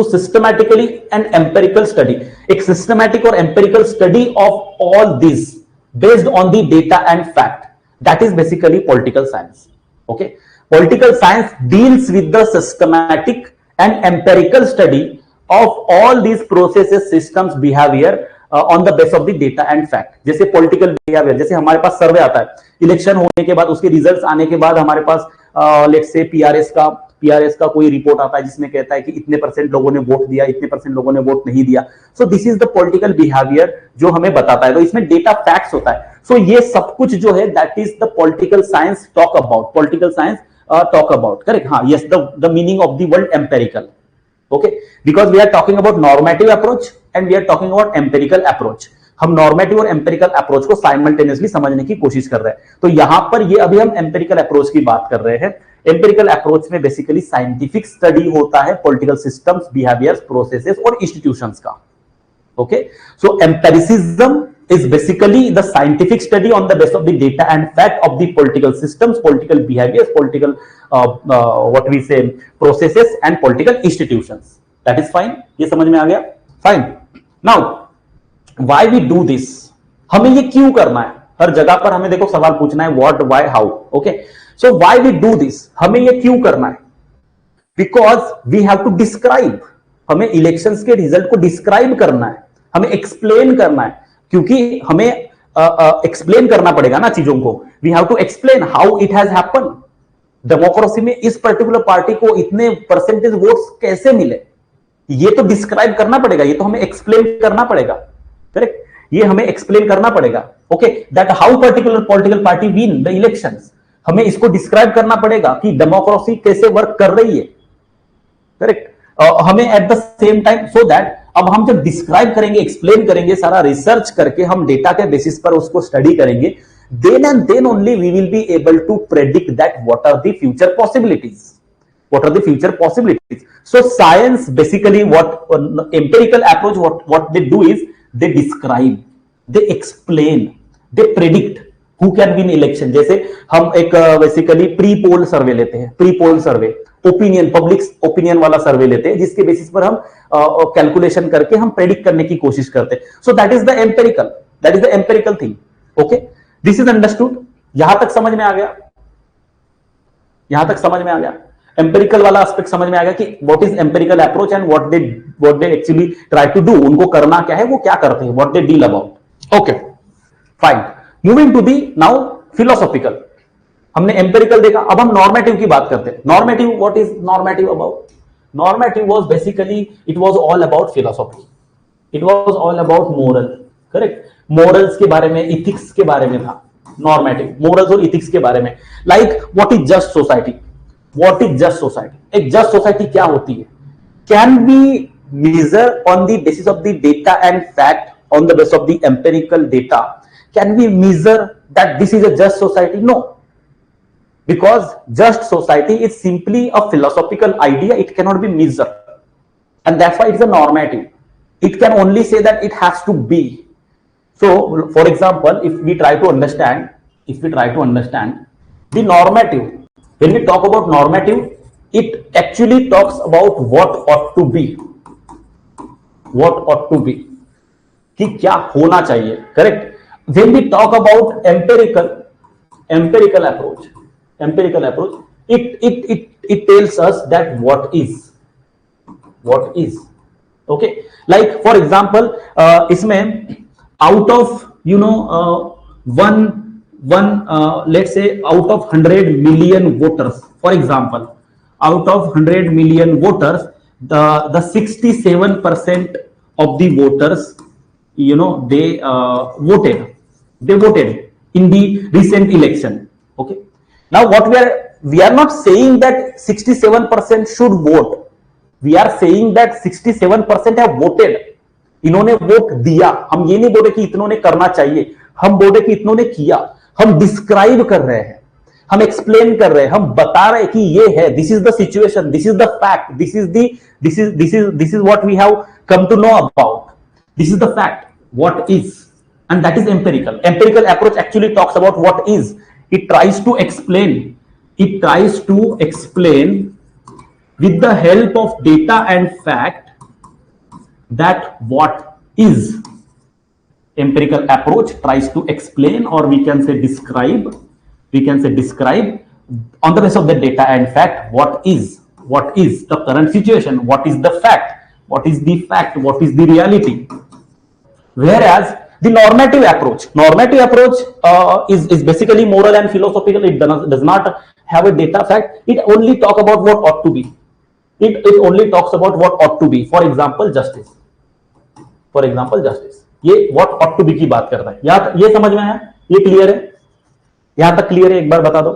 systematically and empirical study, एक सिस्टमैटिक और empirical study of all this based on the data and fact. That is basically political science. Okay, political science deals with the systematic and empirical study of all these processes, systems, behavior on the basis of the data and fact. जैसे political behavior, जैसे हमारे पास सर्वे आता है, election होने के बाद, उसके results आने के बाद हमारे पास लेट्स से पीआरएस का कोई रिपोर्ट आता है जिसमें कहता है कि इतने % लोगों ने वोट दिया, इतने % लोगों ने वोट नहीं दिया. सो this is the political behaviour जो हमें बताता है. तो इसमें डेटा फैक्ट्स होता है. सो ये सब कुछ जो है that is the political science talk about. Political science talk about. Correct? हाँ, yes, the meaning of the word empirical. Okay, because we are talking about normative approach, and we are talking about empirical approach. हम normative और empirical approach को simultaneously समझने की कोशिश कर रहे हैं। तो यहां पर ये अभी हम एम्पेरिकल अप्रोच की बात कर रहे हैं। एम्पेरिकल अप्रोच में बेसिकली साइंटिफिक स्टडी होता है पॉलिटिकल सिस्टम्स, बिहेवियर्स, प्रोसेसेस और इंस्टीट्यूशंस का। Okay, so empiricism is basically the scientific study on the basis of the data and fact of the political systems, political behaviors, political what we say processes and political institutions. That is fine. ये समझ में आ गया? Fine. Now, why we do this? हमें ये क्यों करना है? हर जगह पर हमें देखो सवाल पूछना है what, why, how. Okay. So why we do this? हमें ये क्यों करना है? Because we have to describe. हमें इलेक्शंस के रिजल्ट को डिस्क्राइब करना है, हमें एक्सप्लेन करना है, क्योंकि हमें एक्सप्लेन करना पड़ेगा ना चीजों को। We have to explain how it has happen. Democracy में इस पर्टिकुलर पार्टी को इतने परसेंटेज वोट्स कैसे मिले, ये तो डिस्क्राइब करना पड़ेगा, ये तो हमें एक्सप्लेन करना पड़ेगा। करेक्ट, ये हमें एक्सप्लेन करना पड़ेगा। Okay, that how particular political party win the elections, हमें इसको डिस्क्राइब करना पड़ेगा कि डेमोक्रेसी कैसे वर्क कर रही है। करेक्ट, हमें eight the same time so that अब हम जब डिस्क्राइब करेंगे, एक्सप्लेन करेंगे, सारा रिसर्च करके हम डेटा के बेसिस पर उसको स्टडी करेंगे, then and then only we will be able to predict that what are the future possibilities. What are the future possibilities? So science basically what empirical approach what they do is they describe, they explain, they predict who can win election. जैसे हम एक basically pre poll सर्वे लेते हैं, pre poll सर्वे opinion, public opinion वाला सर्वे लेते हैं, जिसके basis पर हम कैलकुलेशन करके हम प्रेडिक्ट करने की कोशिश करते हैं। So that is the empirical thing. Okay, this is understood. यहां तक समझ में आ गया? यहां तक समझ में आ गया? एम्पेरिकल वाला एस्पेक्ट समझ में आ गया कि what is empirical approach and what they actually try to do, उनको करना क्या है, वो क्या करते हैं, what they deal about. Okay, fine. Moving to the now philosophical. हमने एम्पेरिकल देखा, अब हम नॉर्मेटिव की बात करते हैं। Normative, what is normative about? Normative was basically it was all about philosophy, it was all about moral. Correct, morals के बारे में, इथिक्स के बारे में था नॉर्मेटिव, मोरल्स और इथिक्स के बारे में। Like what is just society, what is just society, एक जस्ट सोसाइटी क्या होती है? Can be measure on the basis of the data and fact, on the basis of the empirical data, can be measure that this is a just society? No, because just society is simply a philosophical idea, it cannot be measured, and that's why it's a normative. It can only say that it has to be. So for example, if we try to understand the normative, when we talk about normative, it actually talks about what ought to be, कि क्या होना चाहिए। Correct, when we talk about empirical approach, it tells us that what is. Okay, like for example, इसमें out of let's say out of 100 million voters, for example, out of 100 million voters, the 67% of the voters, they voted in the recent election. Okay, now what we are not saying that 67% should vote, we are saying that 67% have voted, इन्होंने vote दिया। हम ये नहीं बोले कि इतनों ने करना चाहिए, हम बोले कि इतनों ने किया। हम डिस्क्राइब कर रहे हैं, हम एक्सप्लेन कर रहे हैं, हम बता रहे हैं कि ये है, this is the situation, this is the fact, this is what we have come to know about, this is the fact, what is, and that is empirical. Empirical approach actually talks about what is. It tries to explain with the help of data and fact that what is. Empirical approach tries to explain, or we can say describe on the basis of the data and fact what is the current situation, what is the fact, what is the reality. Whereas the normative approach is basically moral and philosophical. It does not have a data fact. It only talk about what ought to be. It only talks about what ought to be. For example, justice. ये what ought to be की बात कर रहा है। ये समझ में आया? ये क्लियर है? यहां तक क्लियर है? एक बार बता दो।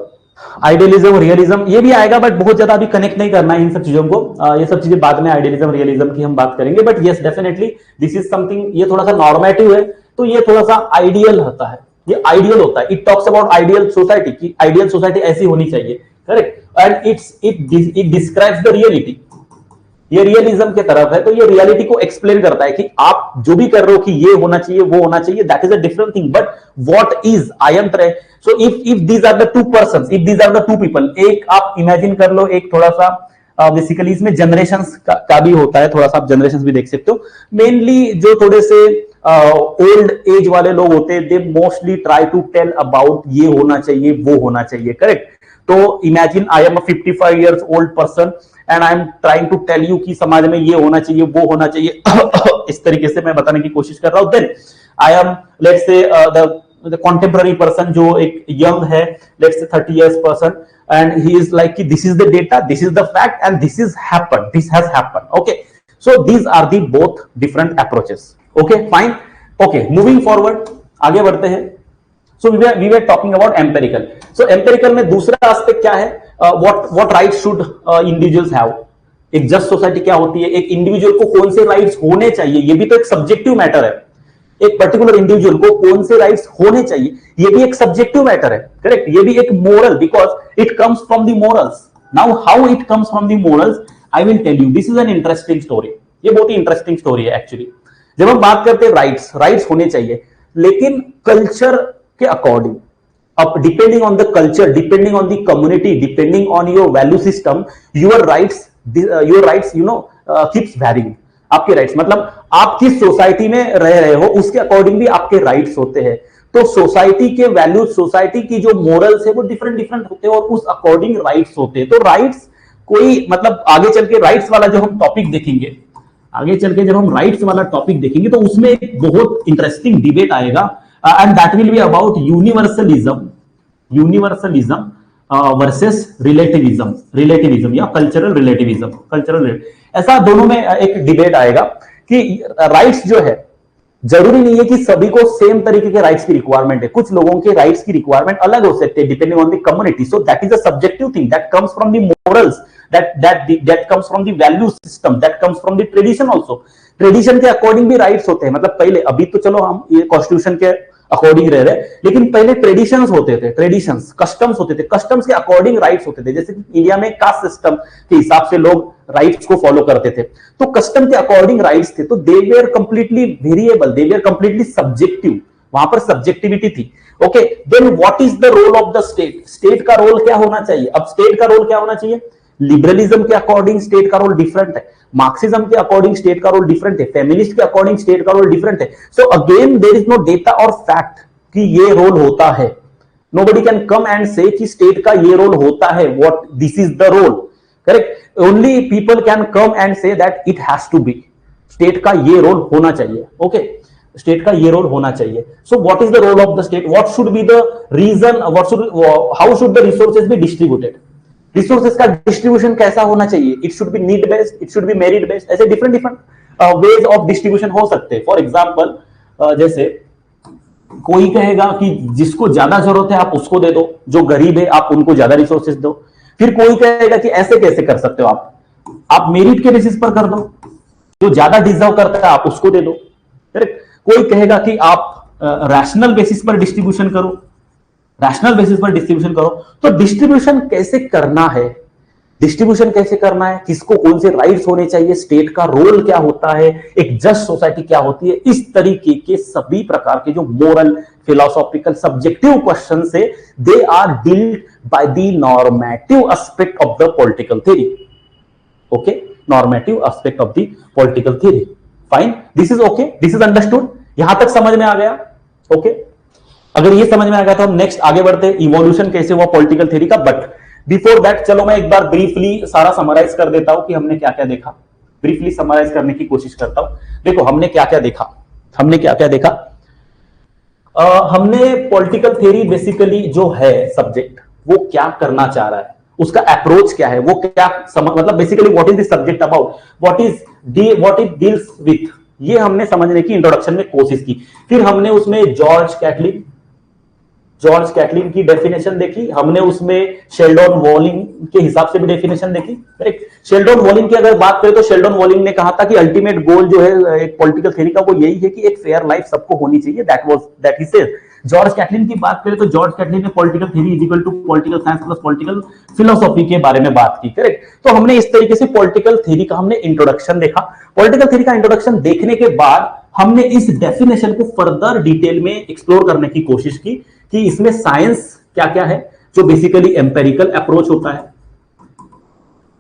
आइडियलिज्म, रियलिज्म, ये भी आएगा, बट बहुत ज्यादा अभी कनेक्ट नहीं करना है इन सब चीजों को। ये सब चीजें बाद में आइडियलिज्म रियलिज्म की हम बात करेंगे। But yes, definitely this is something, ये थोड़ा सा नॉर्मेटिव है, तो ये थोड़ा सा आइडियल होता है, ये आइडियल होता है। It talks about ideal society की आइडियल सोसाइटी ऐसी होनी चाहिए, correct. And it describes the reality, ये रियलिज्म के तरफ है, तो ये रियलिटी को एक्सप्लेन करता है कि आप जो भी कर रहे हो कि ये होना चाहिए, वो होना चाहिए, that is a different thing. But what is I am trying, so if these are the two persons, if these are the two people, एक आप इमेजिन कर लो, एक थोड़ा सा बेसिकली इसमें जनरेशंस का भी होता है, थोड़ा सा आप जनरेशंस भी देख सकते हो। मेनली जो थोड़े से ओल्ड एज वाले लोग होते हैं, they mostly try to tell about ये होना चाहिए, वो होना चाहिए, करेक्ट। तो imagine I am a 55 years old person and I am trying to tell you कि समाज में ये होना चाहिए, वो होना चाहिए इस तरीके से मैं बताने की कोशिश कर रहा हूं। Then I am, let's say the contemporary person जो एक यंग है, let's say 30 years person, and he is like this is the data, this is the fact, and this is happened, this has happened. Okay, so these are the both different approaches. Okay, fine. Okay, moving forward, आगे बढ़ते हैं। So we were talking about empirical. So empirical में दूसरा aspect क्या है? What rights should individuals have? एक just society क्या होती है, एक इंडिविजुअल को कौन से राइट्स होने चाहिए, ये भी तो एक सब्जेक्टिव मैटर है। एक पर्टिकुलर इंडिविजुअल को कौन से राइट्स होने चाहिए, ये भी एक सब्जेक्टिव मैटर है, करेक्ट। ये भी एक moral, because it comes from the morals. Now how it comes from the morals, I will tell you. This is an interesting story, ये बहुत ही इंटरेस्टिंग स्टोरी है एक्चुअली। जब हम बात करते हैं राइट्स होने चाहिए, लेकिन कल्चर के अकॉर्डिंग, अब depending on the culture, depending on the community, depending on your value system, your rights you know keeps varying. आपके राइट्स मतलब आप किस सोसाइटी में रह रहे हो, उसके अकॉर्डिंग भी आपके राइट्स होते हैं। तो सोसाइटी के वैल्यूज, सोसाइटी की जो मोरल्स है वो डिफरेंट डिफरेंट होते हैं, और उस अकॉर्डिंग राइट्स होते हैं। तो राइट्स कोई मतलब आगे चल के राइट्स वाला जो हम टॉपिक देखेंगे, आगे चल के जब हम राइट्स वाला टॉपिक देखेंगे, तो उसमें एक बहुत इंटरेस्टिंग डिबेट आएगा, and that will be about universalism versus relativism या कल्चरल रिलेटिविज्म। ऐसा दोनों में एक डिबेट आएगा कि राइट्स जो है, जरूरी नहीं है कि सभी को सेम तरीके के राइट्स की रिक्वायरमेंट है। कुछ लोगों के राइट्स की रिक्वायरमेंट अलग हो सकते हैं depending on the community. So that is a subjective thing that comes from the morals, that comes from the value system, that comes from the tradition also. Tradition के अकॉर्डिंग भी rights होते हैं। मतलब पहले, अभी तो चलो हम ये कॉन्स्टिट्यूशन के अकॉर्डिंग रह रहे, लेकिन पहले ट्रेडिशंस होते थे, ट्रेडिशंस, कस्टम्स होते थे, कस्टम्स के अकॉर्डिंग राइट्स होते थे। जैसे इंडिया में कास्ट सिस्टम के हिसाब से लोग राइट्स को फॉलो करते थे, तो कस्टम के अकॉर्डिंग राइट्स थे। तो they were completely variable, they were completely subjective, वहां पर सब्जेक्टिविटी थी। Okay, then what is the role of the state? State का रोल क्या होना चाहिए? अब स्टेट का रोल क्या होना चाहिए? लिबरलिज्म के अकॉर्डिंग स्टेट का रोल डिफरेंट है, मार्क्सिज्म के अकॉर्डिंग स्टेट का रोल डिफरेंट है, फेमिनिस्ट के अकॉर्डिंग स्टेट का रोल डिफरेंट है। So again there is no data और फैक्ट कि ये रोल होता है। नोबडी कैन कम एंड से कि स्टेट का ये रोल होता है, what this is the role, correct. Only people can come and say that it has to be, state का ये रोल होना चाहिए। ओके, स्टेट का ये रोल होना चाहिए। So what is the role of the state? What should be the reason? How should the resources be distributed? Resources का distribution कैसा होना चाहिए? It should be need based, it should be merit based. ऐसे different different ways of distribution हो सकते हैं। For example, जैसे कोई कहेगा कि जिसको ज्यादा जरूरत है आप उसको दे दो, जो गरीब है आप उनको ज्यादा रिसोर्सेज दो। फिर कोई कहेगा कि ऐसे कैसे कर सकते हो आप मेरिट के बेसिस पर कर दो, जो ज्यादा डिजर्व करता है आप उसको दे दो, करेक्ट। कोई कहेगा कि आप रैशनल बेसिस पर डिस्ट्रीब्यूशन करो, रैशनल बेसिस पर डिस्ट्रीब्यूशन करो। तो डिस्ट्रीब्यूशन कैसे करना है, डिस्ट्रीब्यूशन कैसे करना है, किसको कौन से राइट्स होने चाहिए, स्टेट का रोल क्या होता है, एक जस्ट सोसाइटी क्या होती है, इस तरीके के सभी प्रकार के जो मोरल, फिलोसॉफिकल, सब्जेक्टिव क्वेश्चन से they are dealt by the normative aspect of the political theory. Okay, normative aspect of the political theory. Fine, this is okay, this is understood. यहां तक समझ में आ गया? ओके, अगर ये समझ में आ गया तो हम नेक्स्ट आगे बढ़ते हैं, इवोल्यूशन कैसे हुआ पॉलिटिकल थ्योरी का। बट बिफोर दैट चलो मैं एक बार ब्रीफली सारा समराइज कर देता हूं कि हमने क्या क्या देखा। ब्रीफली समराइज करने की कोशिश करता हूं। देखो हमने क्या क्या देखा, हमने पॉलिटिकल थ्योरी बेसिकली जो है सब्जेक्ट, वो क्या करना चाह रहा है, उसका अप्रोच क्या है, वो क्या मतलब basically what is the subject about, what it deals with, ये हमने समझने की इंट्रोडक्शन में कोशिश की। फिर हमने उसमें जॉर्ज कैटलिन, जॉर्ज कैटलिन की डेफिनेशन देखी हमने, उसमें शेल्डन वॉलिंग के हिसाब से भी डेफिनेशन देखी। करेक्ट। शेल्डन वॉलिंग की अगर बात करें तो शेल्डन वॉलिंग ने कहा था कि अल्टीमेट गोल जो है एक पॉलिटिकल थ्योरी का वो यही है कि एक फेयर लाइफ सबको होनी चाहिए, that he said. George Catlin की बात करें तो जॉर्ज कैटलिन ने political theory is equal to political science plus political philosophy के बारे में बात की। करेक्ट। तो हमने इस तरीके से पॉलिटिकल थ्योरी का हमने इंट्रोडक्शन देखा। पॉलिटिकल थ्योरी का इंट्रोडक्शन देखने के बाद हमने इस डेफिनेशन को फर्दर डिटेल में एक्सप्लोर करने की कोशिश की कि इसमें साइंस क्या क्या है, जो बेसिकली एम्पेरिकल अप्रोच होता है।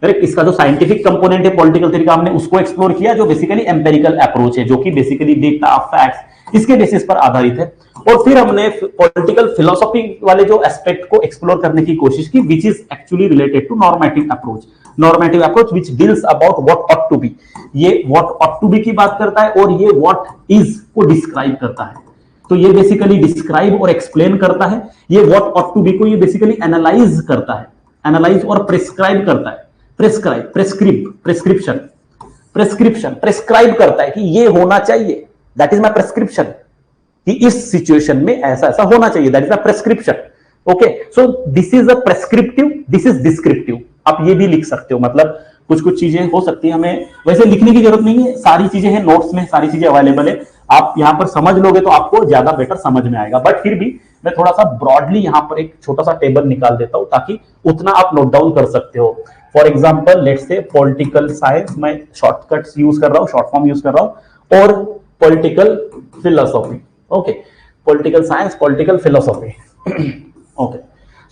करेक्ट। इसका जो साइंटिफिक कंपोनेंट है पॉलिटिकल थ्योरी का हमने उसको एक्सप्लोर किया, जो बेसिकली एम्पेरिकल अप्रोच है, जो कि बेसिकली डेटा फैक्ट्स इसके बेसिस पर आधारित है। और फिर हमने पॉलिटिकल फिलोसॉफी वाले जो एस्पेक्ट को एक्सप्लोर करने की कोशिश की, which is actually related to normative approach. Normative approach which deals about what ought to be, ये व्हाट ऑट टू बी की बात करता है और ये व्हाट इज को डिस्क्राइब करता है। तो ये बेसिकली डिस्क्राइब और एक्सप्लेन करता है, ये व्हाट ऑट टू बी को ये बेसिकली एनालाइज करता है, एनालाइज और प्रिस्क्राइब करता है। प्रिस्क्राइब, प्रिस्क्रिप्शन, प्रिस्क्राइब करता है कि ये होना चाहिए, दैट इज माय प्रिस्क्रिप्शन, कि इस सिचुएशन में ऐसा ऐसा होना चाहिए, that is my prescription. Okay, so this is a prescriptive, this is descriptive. आप ये भी लिख सकते हो, मतलब कुछ कुछ चीजें हो सकती है, हमें वैसे लिखने की जरूरत नहीं है, सारी चीजें हैं नोट्स में, सारी चीजें अवेलेबल है, आप यहां पर समझ लोगे तो आपको ज्यादा बेटर समझ में आएगा। बट फिर भी मैं थोड़ा सा ब्रॉडली यहां पर एक छोटा सा टेबल निकाल देता हूं ताकि उतना आप नोट डाउन कर सकते हो। For example let's say political science, मैं शॉर्टकट्स यूज कर रहा हूं, शॉर्ट फॉर्म यूज कर रहा हूं, और political philosophy. Okay, political science, political philosophy. Okay,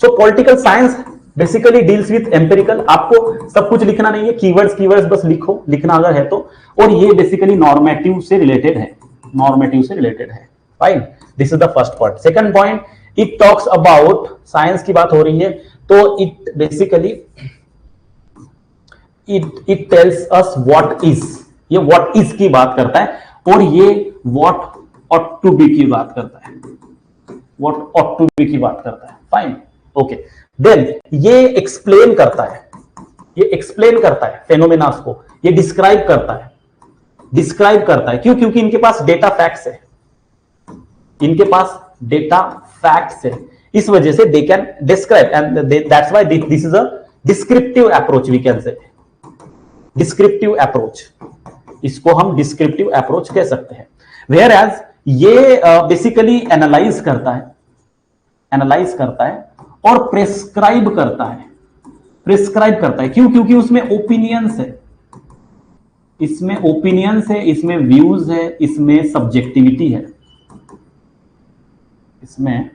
so political science basically deals with empirical, आपको सब कुछ लिखना नहीं है, कीवर्ड्स बस लिखो, लिखना अगर है तो। और ये बेसिकली नॉर्मेटिव से रिलेटेड है, नॉर्मेटिव से रिलेटेड है। Fine, this is the first part. Second point, it talks about, science की बात हो रही है तो it basically it tells us what is, ये व्हाट इज की बात करता है, और ये व्हाट ऑट टू बी की बात करता है, व्हाट ऑट टू बी की बात करता है। Fine, okay. देन ये एक्सप्लेन करता है, ये एक्सप्लेन करता है फेनोमेनास को, ये डिस्क्राइब करता है, डिस्क्राइब करता है। क्यों? क्योंकि इनके पास डेटा फैक्ट्स है, इनके पास डेटा फैक्ट्स है, इस वजह से they can describe, and that's why this is a descriptive approach, we can say descriptive approach, इसको हम डिस्क्रिप्टिव अप्रोच कह सकते हैं। वेयर एज ये बेसिकली एनालाइज करता है, एनालाइज करता है और प्रेस्क्राइब करता है, प्रेस्क्राइब करता है। क्यों? क्योंकि उसमें ओपिनियंस है, इसमें ओपिनियंस है, इसमें व्यूज है, इसमें सब्जेक्टिविटी है, इसमें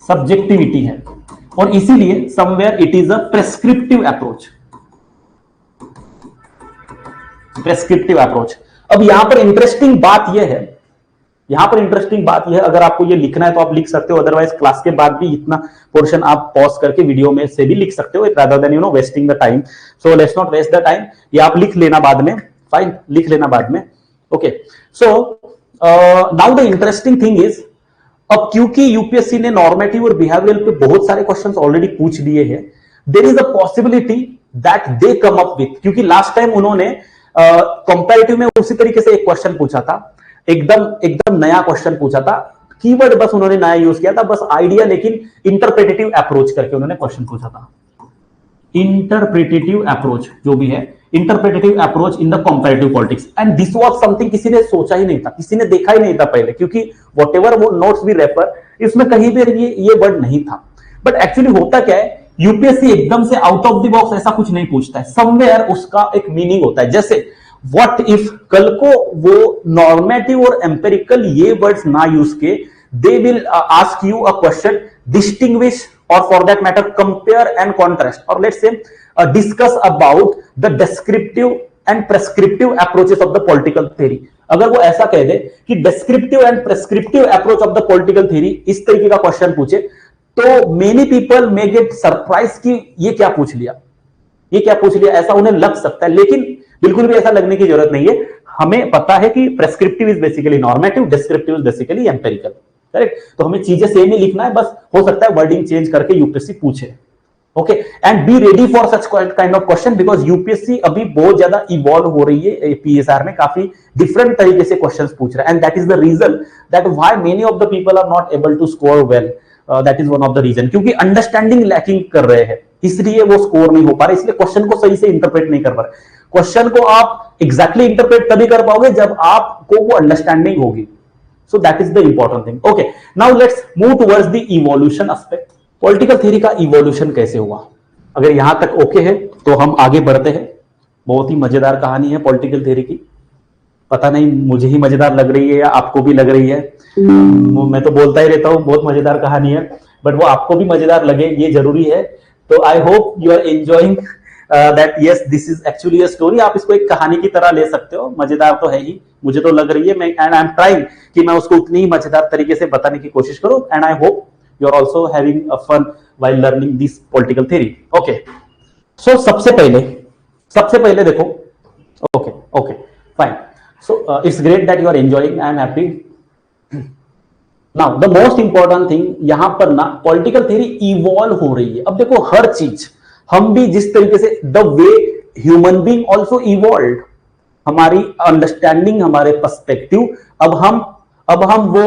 सब्जेक्टिविटी है, और इसीलिए somewhere it is a prescriptive approach, prescriptive approach. अब यहां पर इंटरेस्टिंग बात यह है, यहां पर इंटरेस्टिंग बात यह, अगर आपको ये लिखना है तो आप लिख सकते हो, अदरवाइज क्लास के बाद भी इतना पोर्शन आप पॉज करके वीडियो में से भी लिख सकते हो, rather than wasting the time. So let's not waste the time, ये आप लिख लेना बाद में, फाइन, लिख लेना बाद में। Okay, so now the interesting thing is, अब क्योंकि यूपीएससी ने नॉर्मेटिव और बिहेवियरल पे बहुत सारे क्वेश्चंस ऑलरेडी पूछ लिए हैं, there is a possibility that they come up with, क्योंकि लास्ट टाइम उन्होंने कंपैरेटिव में उसी तरीके से एक क्वेश्चन पूछा था, एकदम नया क्वेश्चन पूछा था, कीवर्ड बस उन्होंने नया यूज किया था, बस आइडिया, लेकिन इंटरप्रेटेटिव अप्रोच करके उन्होंने क्वेश्चन पूछा था। इंटरप्रेटेटिव अप्रोच जो भी है, interpretative approach in the comparative politics, and this was something किसी ने सोचा ही नहीं था, किसी ने देखा ही नहीं था पहले, क्योंकि व्हाटएवर वो नोट्स भी रेफर, इसमें कहीं भी ये वर्ड नहीं था। बट एक्चुअली होता क्या है, यूपीएससी एकदम से आउट ऑफ द बॉक्स ऐसा कुछ नहीं पूछता है, समवेयर उसका एक मीनिंग होता है। जैसे व्हाट इफ कल को वो नॉर्मेटिव और एम्पेरिकल ये वर्ड्स ना यूज के, they will ask you a question, distinguish और for that matter compare and contrast, और let's say discuss about the descriptive and prescriptive approaches of the political theory. अगर वो ऐसा कह दे कि descriptive and prescriptive approach of the political theory, इस तरीके का क्वेश्चन पूछे, तो many people may get surprise कि ये क्या पूछ लिया, ये क्या पूछ लिया, ऐसा उन्हें लग सकता है। लेकिन बिल्कुल भी ऐसा लगने की जरूरत नहीं है, हमें पता है कि prescriptive is basically normative, descriptive is basically empirical. Correct? तो हमें चीजें सेम ही लिखना है, बस हो सकता है वर्डिंग चेंज करके यूपीएससी पूछे। Okay, and be ready for such kind of question, because UPSC अभी बहुत ज्यादा इवॉल्व हो रही है, पीएसआर में काफी डिफरेंट तरीके से क्वेश्चंस पूछ रहा है, and that is the reason that why many of the people are not able to score well. That is one of the reason, क्योंकि अंडरस्टैंडिंग लैकिंग कर रहे हैं, इसलिए वो स्कोर नहीं हो पा रहे, इसलिए क्वेश्चन को सही से इंटरप्रेट नहीं कर पा रहे। क्वेश्चन को आप एग्जैक्टली इंटरप्रेट तभी कर पाओगे जब आपको वो अंडरस्टैंडिंग होगी। So that is the important thing. Okay, now let's move towards the evolution aspect. Political theory का evolution कैसे हुआ? अगर यहां तक ओके है तो हम आगे बढ़ते हैं। बहुत ही मजेदार कहानी है पॉलिटिकल थ्योरी की। पता नहीं मुझे ही मजेदार लग रही है या आपको भी लग रही है। मैं तो बोलता ही रहता हूँ बहुत मजेदार कहानी है, बट वो आपको भी मजेदार लगे ये जरूरी है। तो I hope you are enjoying that yes this is actually a story. आप इसको एक कहानी की तरह ले सकते हो, मजेदार तो है ही, मुझे तो लग रही है, मैं एंड आई एम ट्राइंग कि मैं उसको उतनी ही मजेदार तरीके से बताने की कोशिश करूं, and I hope you are also having a fun while learning this political theory. Okay, so सबसे पहले देखो, okay okay fine, so it's great that you are enjoying, I am happy. Now the most important thing यहां पर ना, political theory evolve हो रही है। अब देखो हर चीज, हम भी जिस तरीके से, the way human being also evolve, हमारी अंडरस्टैंडिंग, हमारे पर्सपेक्टिव, अब हम वो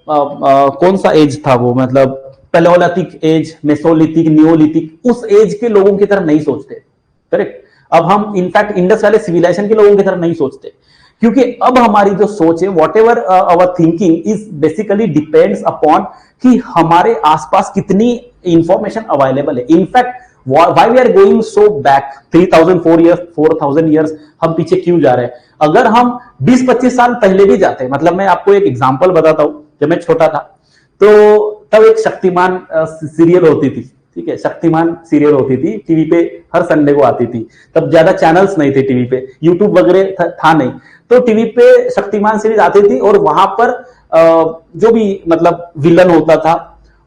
कौन सा एज था वो, मतलब पैलेओलिथिक एज, मेसोलिथिक, नियोलिथिक, उस एज के लोगों की तरह नहीं सोचते, करेक्ट। अब हम इनफैक्ट इंडस वैली सिविलाइजेशन के लोगों की तरह नहीं सोचते, क्योंकि अब हमारी जो सोच है, what ever our thinking is basically depends upon कि हमारे आसपास कितनी इंफॉर्मेशन अवेलेबल है। In fact why we are going so back 4,000 years हम पीछे क्यों जा रहे हैं? अगर हम 20-25 साल पहले भी जाते हैं, मतलब मैं आपको एक एग्जांपल बताता हूं, जब मैं छोटा था तो तब एक शक्तिमान सीरियल होती थी, ठीक है, शक्तिमान सीरियल होती थी टीवी पे, हर संडे को आती थी। तब ज्यादा चैनल्स नहीं थे टीवी पे, यूट्यूब वगैरह था नहीं, तो टीवी पे शक्तिमान सीरीज आती थी, और वहां पर जो भी मतलब विलन होता था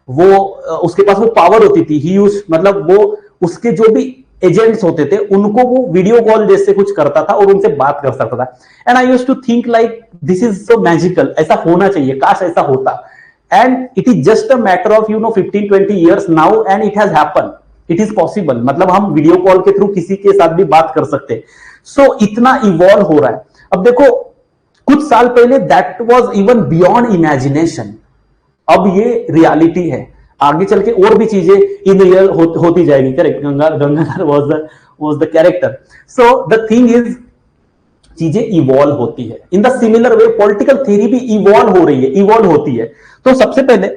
वो उसके पास वो पावर होती थी, ही यूज, मतलब वो उसके जो भी एजेंट्स होते थे उनको वो वीडियो कॉल जैसे कुछ करता था और उनसे बात कर सकता था। And I used to think like this is so magical, ऐसा होना चाहिए, काश ऐसा होता। And it is just a matter of 15-20 years now, and it has happen, it is possible, मतलब हम वीडियो कॉल के थ्रू किसी के साथ भी बात कर सकते हैं। सो इतना इवॉल्व हो रहा है। अब देखो कुछ साल पहले that was even beyond imagination, अब ये रियलिटी है। आगे चल के और भी चीजें इन रियल होती जाएगी, correct. Gangadhar was the character. So the thing is, चीजें इवॉल्व होती है। In the similar way political theory भी इवॉल्व हो रही है, इवॉल्व होती है। तो सबसे पहले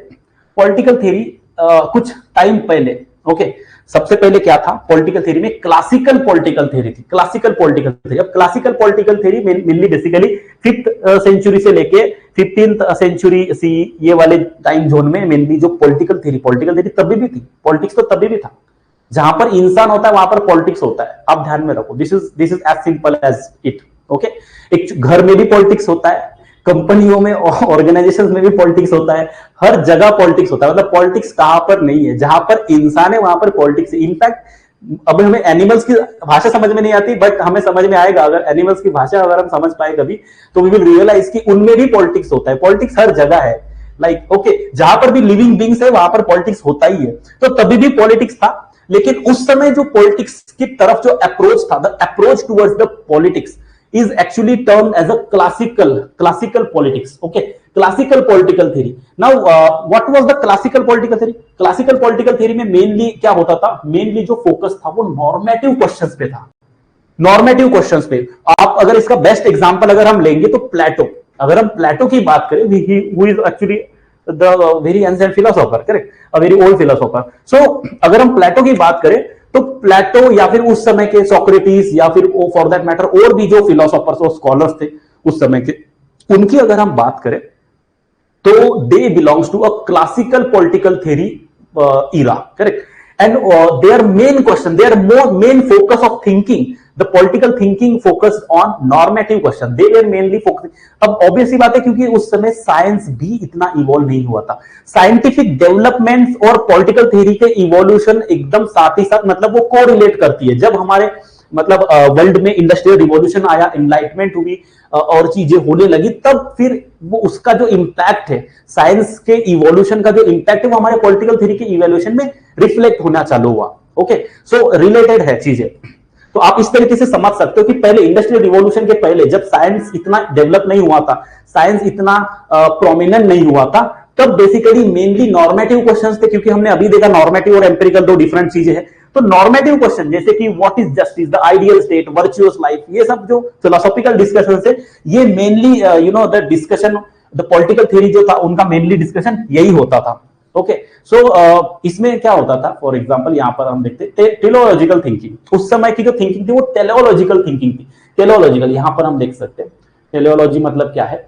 पॉलिटिकल थ्योरी कुछ टाइम पहले, ओके, सबसे पहले क्या था पॉलिटिकल थ्योरी में? क्लासिकल पॉलिटिकल थ्योरी थी, क्लासिकल पॉलिटिकल थ्योरी। अब classical political theory mainly basically 5th century से लेके 15th सेंचुरी सी, ये वाले टाइम जोन में मेनली जो पॉलिटिकल थ्योरी तभी भी थी, पॉलिटिक्स तो तभी भी था। जहां पर इंसान होता है वहां पर पॉलिटिक्स होता है, आप ध्यान में रखो, this is as simple as it, okay. एक घर में भी पॉलिटिक्स होता है, कंपनियों में, ऑर्गेनाइजेशंस में भी पॉलिटिक्स होता है, हर जगह पॉलिटिक्स होता है। मतलब पॉलिटिक्स कहां पर नहीं है, जहां पर इंसान है वहां पर पॉलिटिक्स है। इनफैक्ट अब हमें एनिमल्स की भाषा समझ में नहीं आती, बट हमें समझ में आएगा अगर एनिमल्स की भाषा अगर हम समझ पाए कभी, तो वी विल रियलाइज कि उनमें भी पॉलिटिक्स होता है। पॉलिटिक्स हर जगह है, लाइक ओके, जहां पर भी लिविंग बींग्स है वहां पर पॉलिटिक्स होता ही है। तो तभी भी पॉलिटिक्स था, लेकिन उस समय जो पॉलिटिक्स की तरफ जो अप्रोच था, the approach towards the politics is actually termed as a classical politics, okay, classical political theory. Now what was the classical political theory? Classical political theory में mainly क्या होता था? Mainly जो focus था वो normative questions पे था, normative questions पे। आप अगर इसका बेस्ट एग्जांपल अगर हम लेंगे तो प्लेटो, अगर हम प्लेटो की बात करें, who is actually the very ancient philosopher, correct, a very old philosopher. So अगर हम प्लेटो की बात करें तो प्लेटो या फिर उस समय के सोक्रेटिस या फिर फॉर दैट मैटर और भी जो फिलोसोफर्स और स्कॉलर्स थे उस समय के, उनकी अगर हम बात करें तो they belongs to a classical political theory era, correct, and their main question, their main focus of thinking, the political thinking focused on normative question, they were mainly focusing। अब ऑब्वियसली बात है क्योंकि उस समय साइंस भी इतना evolve नहीं हुआ था, साइंटिफिक डेवलपमेंट्स और पॉलिटिकल थ्योरी के इवोल्यूशन एकदम साथ ही साथ, मतलब वो कोरिलेट करती है। जब हमारे मतलब वर्ल्ड में इंडस्ट्रियल रिवॉल्यूशन आया, एनलाइटमेंट हुई और चीजें होने लगी, तब फिर वो उसका जो इंपैक्ट है, साइंस के इवोल्यूशन का जो इंपैक्ट है, वो हमारे पॉलिटिकल थ्योरी के इवोल्यूशन में रिफ्लेक्ट होना चालू हुआ। ओके, सो रिलेटेड है चीजें। तो आप इस तरीके से समझ सकते हो कि पहले इंडस्ट्रियल रिवॉल्यूशन के पहले जब साइंस इतना डेवलप नहीं हुआ था, साइंस इतना प्रोमिनेंट नहीं हुआ था, तब बेसिकली मेनली नॉर्मेटिव क्वेश्चंस थे, क्योंकि हमने अभी देखा नॉर्मेटिव और एम्पिरिकल दो डिफरेंट चीजें हैं। तो नॉर्मेटिव क्वेश्चन जैसे कि what is justice, the ideal state, virtuous life, ये सब जो फिलोसॉफिकल डिस्कशन है, ये mainly the discussion, the political theory जो था उनका मेनली डिस्कशन यही होता था। ओके, सो इसमें क्या होता था, फॉर एग्जांपल यहां पर हम देखते टेलोलॉजिकल थिंकिंग, उस समय की जो थिंकिंग थी वो टेलोलॉजिकल थिंकिंग थी। टेलोलॉजिकल यहां पर हम देख सकते हैं, टेलोलॉजी मतलब क्या है,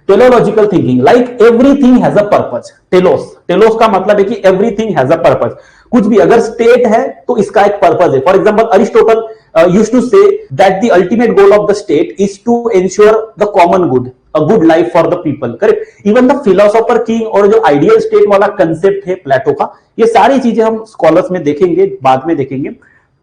teleological thinking, like everything has a purpose. Telos का मतलब है कि एवरीथिंग हैज अ पर्पज, कुछ भी अगर स्टेट है तो इसका एक पर्पज है। For example Aristotle used to say that the ultimate goal of the state is to ensure the common good, a good life for the people, correct. Even the philosopher king और जो ideal state वाला concept है प्लेटो का, ये सारी चीजें हम scholars में देखेंगे, बाद में देखेंगे।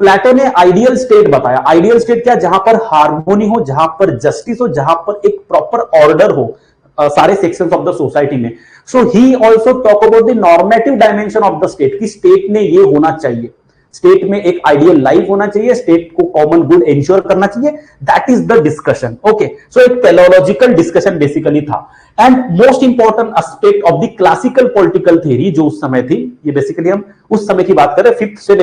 प्लेटो ने आइडियल स्टेट बताया। आइडियल स्टेट क्या, जहां पर हार्मोनी हो, जहां पर जस्टिस हो, जहां पर एक प्रॉपर ऑर्डर हो सारे सेक्शंस ऑफ द सोसाइटी में। So he also talk about the normative dimension of the state, कि स्टेट में ये होना चाहिए, स्टेट में एक आइडियल लाइफ होना चाहिए, स्टेट को कॉमन गुड इंश्योर करना चाहिए, that is the discussion. Okay, so एक टेलोलॉजिकल डिस्कशन बेसिकली था। And most important aspect of the classical political theory जो उस समय थी, ये बेसिकली हम उस समय की बात कर रहे हैं, 5th से